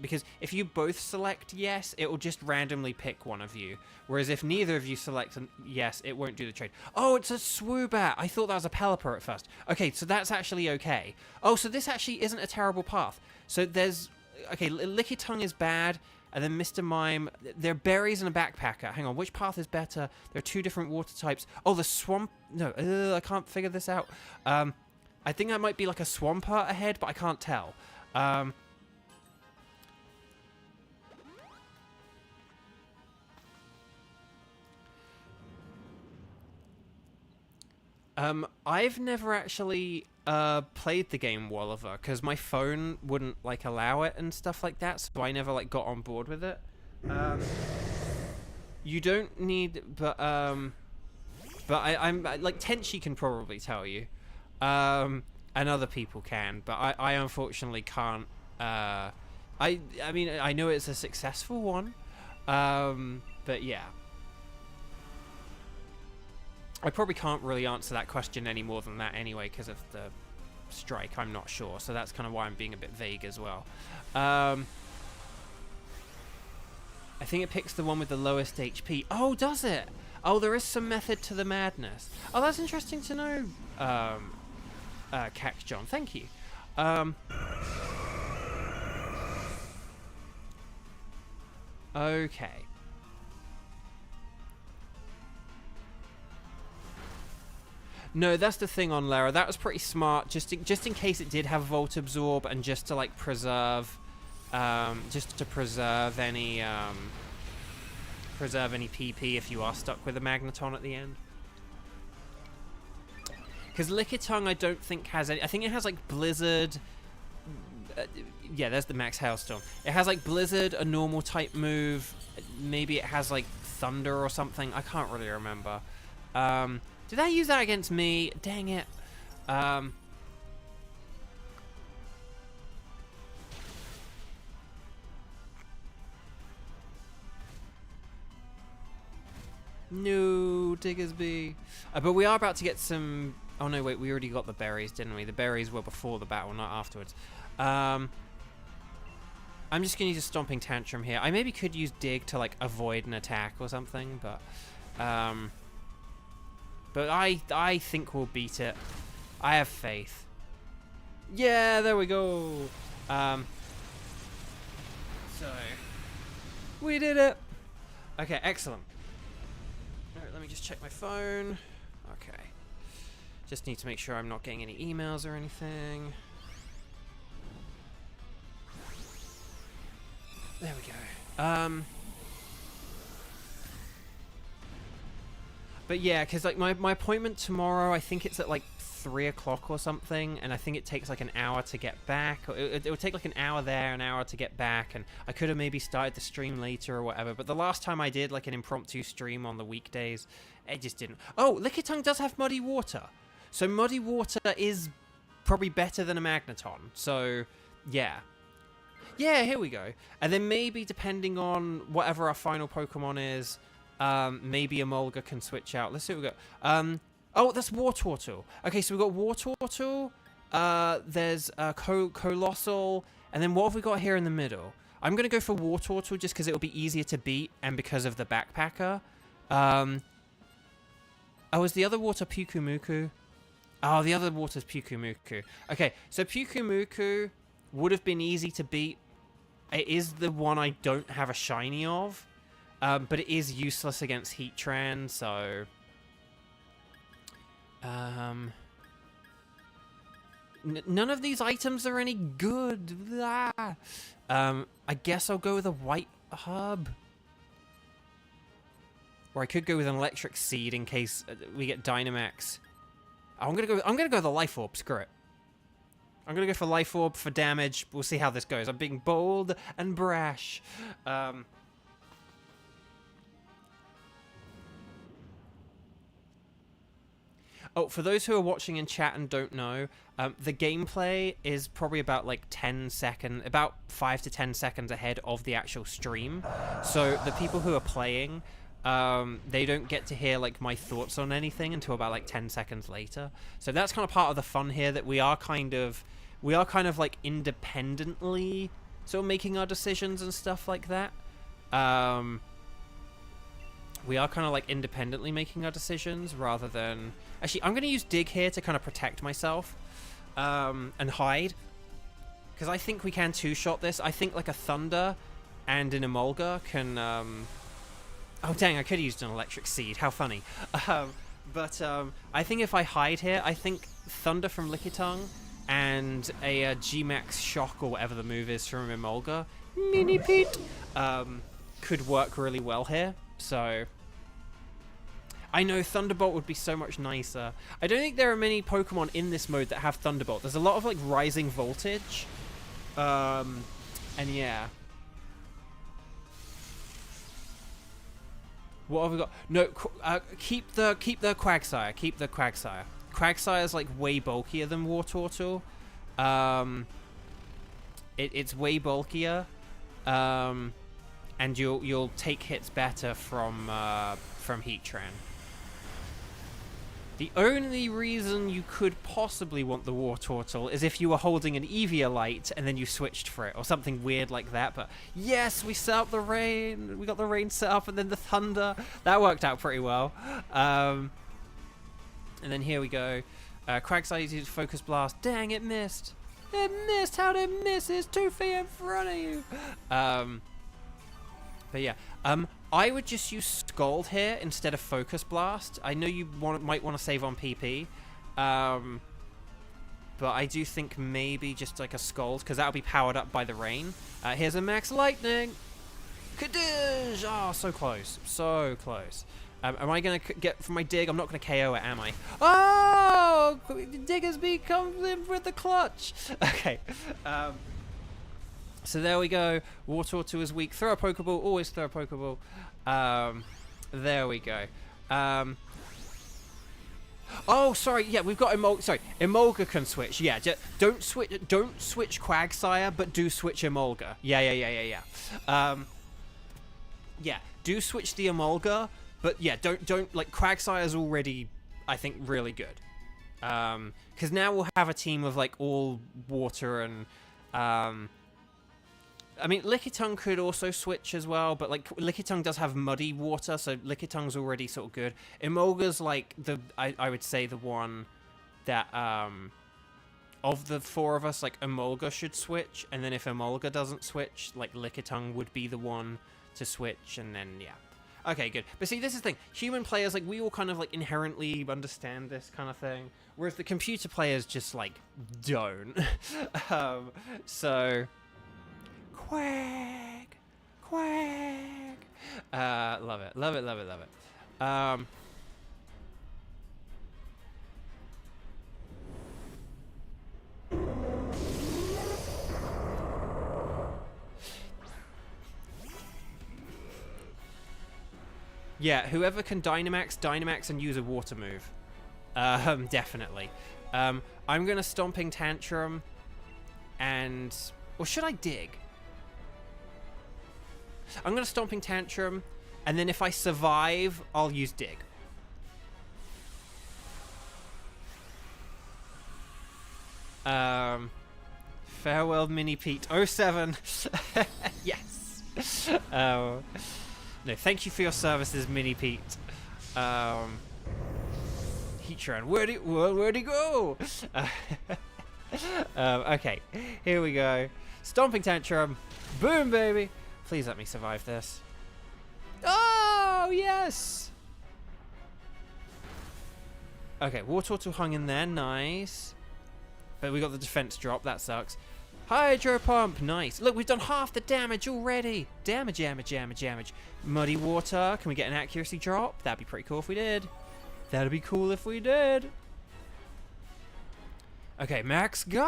because if you both select yes, it will just randomly pick one of you. Whereas if neither of you select yes, it won't do the trade. Oh, it's a Swoobat. I thought that was a Pelipper at first. Okay, so that's actually okay. Oh, so this actually isn't a terrible path. So there's... Okay, Lickitung is bad, and then Mr. Mime... There are berries and a backpacker. Hang on, which path is better? There are two different water types. Oh, the swamp... No, I can't figure this out. I think that might be like a Swampert ahead, but I can't tell. I've never actually played the game Walliver because my phone wouldn't like allow it and stuff like that, so I never like got on board with it. You don't need, but I'm like Tenchi can probably tell you. And other people can, but I unfortunately can't. I mean, I know it's a successful one, but yeah. I probably can't really answer that question any more than that anyway, because of the strike. I'm not sure, so that's kind of why I'm being a bit vague as well. I think it picks the one with the lowest HP. Oh, does it? Oh, there is some method to the madness. Oh, that's interesting to know. Cax John, thank you. Okay. No, that's the thing on Lara. That was pretty smart, just in case it did have Volt Absorb, and just to like preserve, any PP if you are stuck with a Magneton at the end. Because Lickitung I don't think has any... I think it has, like, Blizzard... yeah, there's the Max Hailstorm. It has, like, Blizzard, a normal type move. Maybe it has, like, Thunder or something. I can't really remember. Did I use that against me? Dang it. No, Diggersby. But we are about to get some... Oh no, wait, we already got the berries, didn't we? The berries were before the battle, not afterwards. I'm just going to use a Stomping Tantrum here. I maybe could use Dig to, like, avoid an attack or something, but I think we'll beat it. I have faith. Yeah, there we go. So, we did it. Okay, excellent. Alright, let me just check my phone. Okay. Just need to make sure I'm not getting any emails or anything. There we go. But yeah, because like my appointment tomorrow, I think it's at like 3 o'clock or something, and I think it takes like an hour to get back. It would take like an hour there, an hour to get back, and I could have maybe started the stream later or whatever. But the last time I did like an impromptu stream on the weekdays, it just didn't. Oh, Lickitung does have muddy water, so muddy water is probably better than a Magneton. So yeah. Yeah, here we go. And then maybe, depending on whatever our final Pokemon is, maybe Emolga can switch out. Let's see what we got. Oh, that's Wartortle. Okay, so we've got Wartortle. There's Colossal. And then what have we got here in the middle? I'm going to go for Wartortle just because it'll be easier to beat and because of the Backpacker. Oh, is the other water Pyukumuku? Oh, the other water's Pyukumuku. Okay, so Pyukumuku would have been easy to beat. It is the one I don't have a shiny of, but it is useless against Heatran, so... none of these items are any good. I guess I'll go with a White Herb. Or I could go with an Electric Seed in case we get Dynamax. I'm gonna go with the Life Orb, screw it. I'm going to go for Life Orb for damage. We'll see how this goes. I'm being bold and brash. Oh, for those who are watching in chat and don't know, the gameplay is probably about like 5 to 10 seconds ahead of the actual stream. So the people who are playing, they don't get to hear like my thoughts on anything until about like 10 seconds later. So that's kind of part of the fun here, that we are kind of like independently sort of making our decisions and stuff like that. We are kind of like independently making our decisions rather than... Actually, I'm going to use Dig here to kind of protect myself and hide. Because I think we can two-shot this. I think like a Thunder and an Emolga can... Oh, dang, I could have used an Electric Seed. How funny. But I think if I hide here, I think Thunder from Lickitung and a G-Max Shock or whatever the move is from Emolga, Mini Pete, could work really well here. So I know Thunderbolt would be so much nicer. I don't think there are many Pokemon in this mode that have Thunderbolt. There's a lot of like Rising Voltage, and yeah. What have we got? No, keep the Quagsire. Keep the Quagsire. Quagsire's like way bulkier than Wartortle. It's way bulkier, and you'll take hits better from Heatran. The only reason you could possibly want the Wartortle is if you were holding an Eviolite and then you switched for it, or something weird like that. But yes, we set up the rain. We got the rain set up, and then the thunder. That worked out pretty well. And then here we go. Quagsire uses Focus Blast. Dang, it missed. It missed. How'd it miss? It's 2 feet in front of you. But yeah. I would just use Scald here instead of Focus Blast. I know you might want to save on PP. But I do think maybe just like a Scald, because that'll be powered up by the rain. Here's a Max Lightning. Kadoosh! Oh, so close. So close. Am I going to get from my Dig? I'm not going to KO it, am I? Oh! Digger's Beak comes in with the clutch. Okay. So there we go. Wartortle is weak. Throw a Pokeball. Always throw a Pokeball. There we go. Oh, sorry. Yeah, we've got Emolga. Sorry, Emolga can switch. Yeah, don't switch Quagsire, but do switch Emolga. Yeah. Yeah, do switch the Emolga, but yeah, don't like Quagsire's already, I think, really good. Because now we'll have a team of like all water and I mean, Lickitung could also switch as well, but like Lickitung does have muddy water, so Lickitung's already sort of good. Emolga's like I would say the one that of the 4 of us, like, Emolga should switch, and then if Emolga doesn't switch, like, Lickitung would be the one to switch, and then, yeah. Okay, good. But see, this is the thing. Human players, like, we all kind of, like, inherently understand this kind of thing, whereas the computer players just, like, don't. So... Quack! Quack! Love it. Love it, love it, love it. Yeah, whoever can Dynamax and use a water move. Definitely. I'm gonna Stomping Tantrum and... Or should I dig? I'm gonna Stomping Tantrum, and then if I survive, I'll use dig. Farewell, Mini Pete. 07. Yes. No, thank you for your services, Mini Pete. Heatran, where'd he go? Okay, here we go. Stomping Tantrum. Boom, baby. Please let me survive this. Oh, yes. Okay, Wartortle hung in there. Nice. But we got the defense drop. That sucks. Hydro Pump. Nice. Look, we've done half the damage already. Damage. Muddy Water. Can we get an accuracy drop? That'd be pretty cool if we did. That'd be cool if we did. Okay, Max Geyser.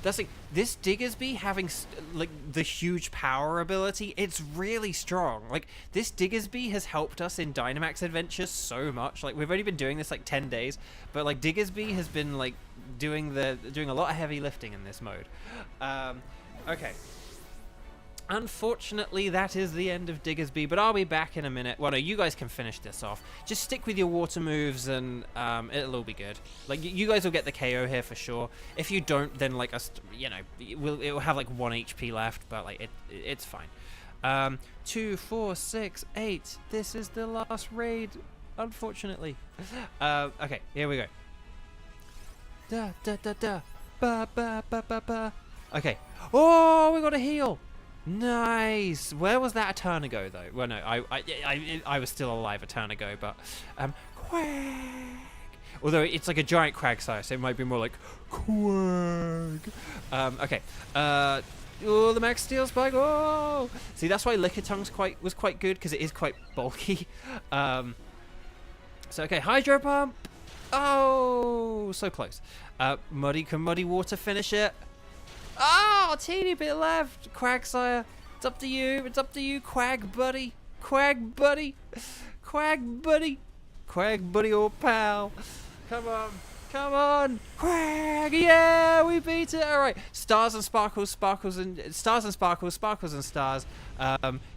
That's like, this Diggersby having like the huge power ability, it's really strong. Like, this Diggersby has helped us in Dynamax Adventures so much. Like, we've only been doing this like 10 days, but like Diggersby has been like doing a lot of heavy lifting in this mode. Okay. Unfortunately, that is the end of Diggersby, but I'll be back in a minute. Well, no, you guys can finish this off. Just stick with your water moves, and it'll all be good. Like, you guys will get the KO here for sure. If you don't, then, like, it will have, like, 1 HP left, but, like, it's fine. 2, 4, 6, 8. This is the last raid, unfortunately. Okay, here we go. Da, da, da, da. Ba, ba, ba, ba, ba. Okay. Oh, we got a heal. Nice. Where was that a turn ago, though? Well, no, I was still alive a turn ago, but quack. Although it's like a giant Quagsire, so it might be more like quack. Okay. Oh, the Max Steel Spike. Oh, see, that's why Lickitung was quite good, because it is quite bulky. So okay, Hydro Pump. Oh, so close. Can Muddy Water finish it? Oh, a teeny bit left. Quagsire, it's up to you. It's up to you, Quag buddy. Quag buddy. Quag buddy. Quag buddy, old pal. Come on. Come on. Quag. Yeah, we beat it. All right. Stars and sparkles, sparkles and stars and sparkles, sparkles and stars.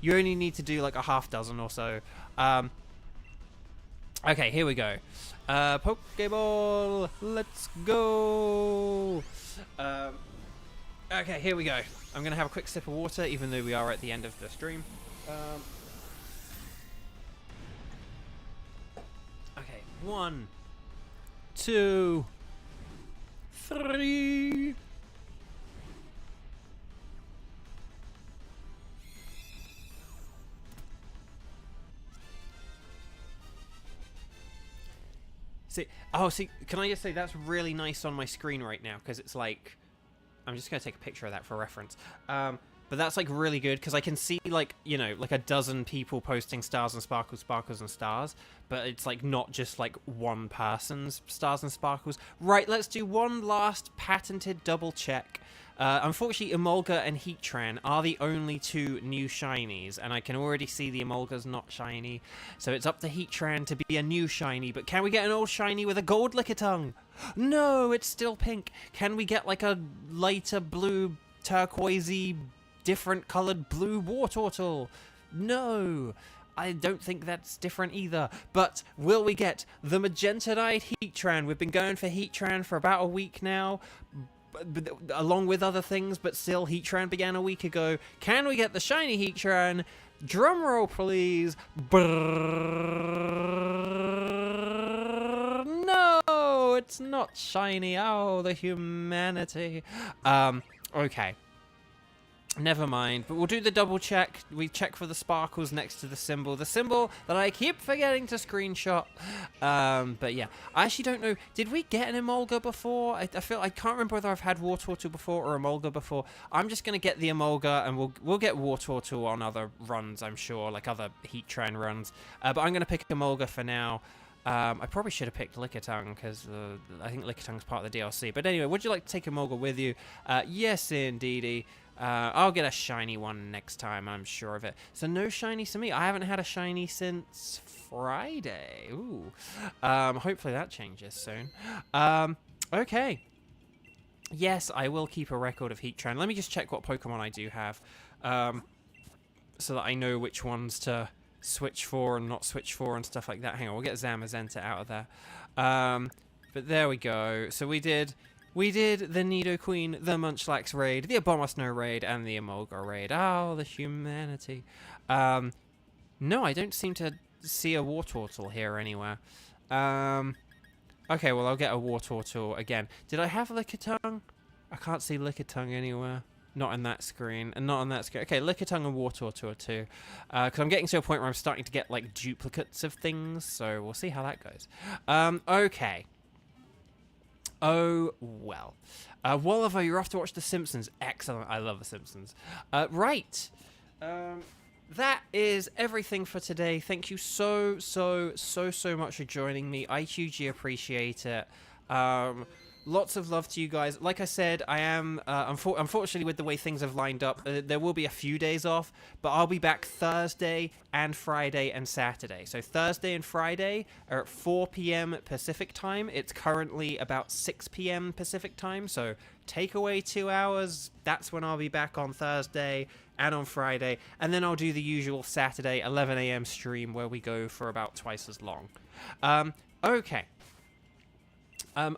You only need to do like a half dozen or so. Okay, here we go. Pokeball. Let's go. Okay, here we go. I'm going to have a quick sip of water, even though we are at the end of the stream. Okay, 1, 2, 3. See, can I just say that's really nice on my screen right now, because it's like... I'm just going to take a picture of that for reference. But that's, like, really good, because I can see, like, you know, like a dozen people posting stars and sparkles, sparkles and stars. But it's, like, not just, like, one person's stars and sparkles. Right, let's do one last patented double check. Unfortunately, Emolga and Heatran are the only 2 new shinies, and I can already see the Emolga's not shiny. So it's up to Heatran to be a new shiny, but can we get an old shiny with a gold Lickitung? No, it's still pink. Can we get like a lighter blue, turquoisey, different coloured blue Wartortle? No. I don't think that's different either. But will we get the magenta-eyed Heatran? We've been going for Heatran for about a week now, along with other things, but still, Heatran began a week ago. Can we get the shiny Heatran? Drum roll, please. Brrrr. it's not shiny. Oh, the humanity. Okay. Never mind, but we'll do the double check. We check for the sparkles next to the symbol that I keep forgetting to screenshot. But yeah, I actually don't know. Did we get an Emolga before? I can't remember whether I've had Wartortle before or Emolga before. I'm just gonna get the Emolga, and we'll get Wartortle on other runs, I'm sure, like other Heatran runs. But I'm gonna pick Emolga for now. I probably should have picked Lickitung because I think Lickitung's part of the DLC. But anyway, would you like to take Emolga with you? Yes, indeedy. I'll get a shiny one next time, I'm sure of it. So no shinies for me. I haven't had a shiny since Friday. Ooh. Hopefully that changes soon. Okay. Yes, I will keep a record of Heatran. Let me just check what Pokemon I do have. So that I know which ones to switch for and not switch for and stuff like that. Hang on, we'll get Zamazenta out of there. But there we go. So we did the Nidoqueen, the Munchlax raid, the Abomasnow raid, and the Emolga raid. Oh, the humanity. No, I don't seem to see a Wartortle here anywhere. Okay, well, I'll get a Wartortle again. Did I have Lickitung? I can't see Lickitung anywhere. Not in that screen, and not on that screen. Okay, Lickitung and Wartortle too. Because I'm getting to a point where I'm starting to get, like, duplicates of things, so we'll see how that goes. Okay. Oh, well. Wolliver, you're off to watch The Simpsons. Excellent. I love The Simpsons. Right. That is everything for today. Thank you so much for joining me. I hugely appreciate it. Lots of love to you guys. Like I said, I am, unfortunately, with the way things have lined up, there will be a few days off, but I'll be back Thursday and Friday and Saturday. So Thursday and Friday are at 4 p.m. Pacific time. It's currently about 6 p.m. Pacific time, so take away 2 hours. That's when I'll be back on Thursday and on Friday, and then I'll do the usual Saturday 11 a.m. stream where we go for about twice as long. Okay.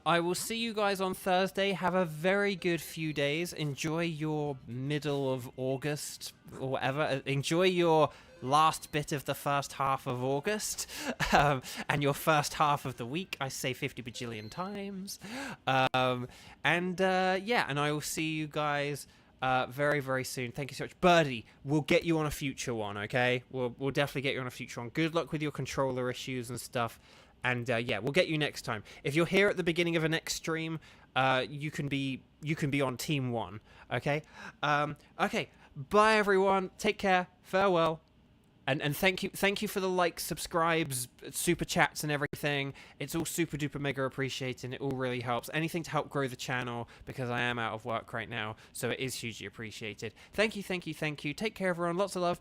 I will see you guys on Thursday. Have a very good few days. Enjoy your middle of August or whatever. Enjoy your last bit of the first half of August and your first half of the week. I say 50 bajillion times. Yeah, and I will see you guys very soon. Thank you so much. Birdie, we'll get you on a future one, okay? We'll definitely get you on a future one. Good luck with your controller issues and stuff. And yeah, we'll get you next time. If you're here at the beginning of a next stream, you can be on team 1. Okay. Okay. Bye everyone. Take care. Farewell. And thank you for the likes, subscribes, super chats, and everything. It's all super duper mega appreciated. It all really helps. Anything to help grow the channel because I am out of work right now, so it is hugely appreciated. Thank you. Take care, everyone. Lots of love. Bye.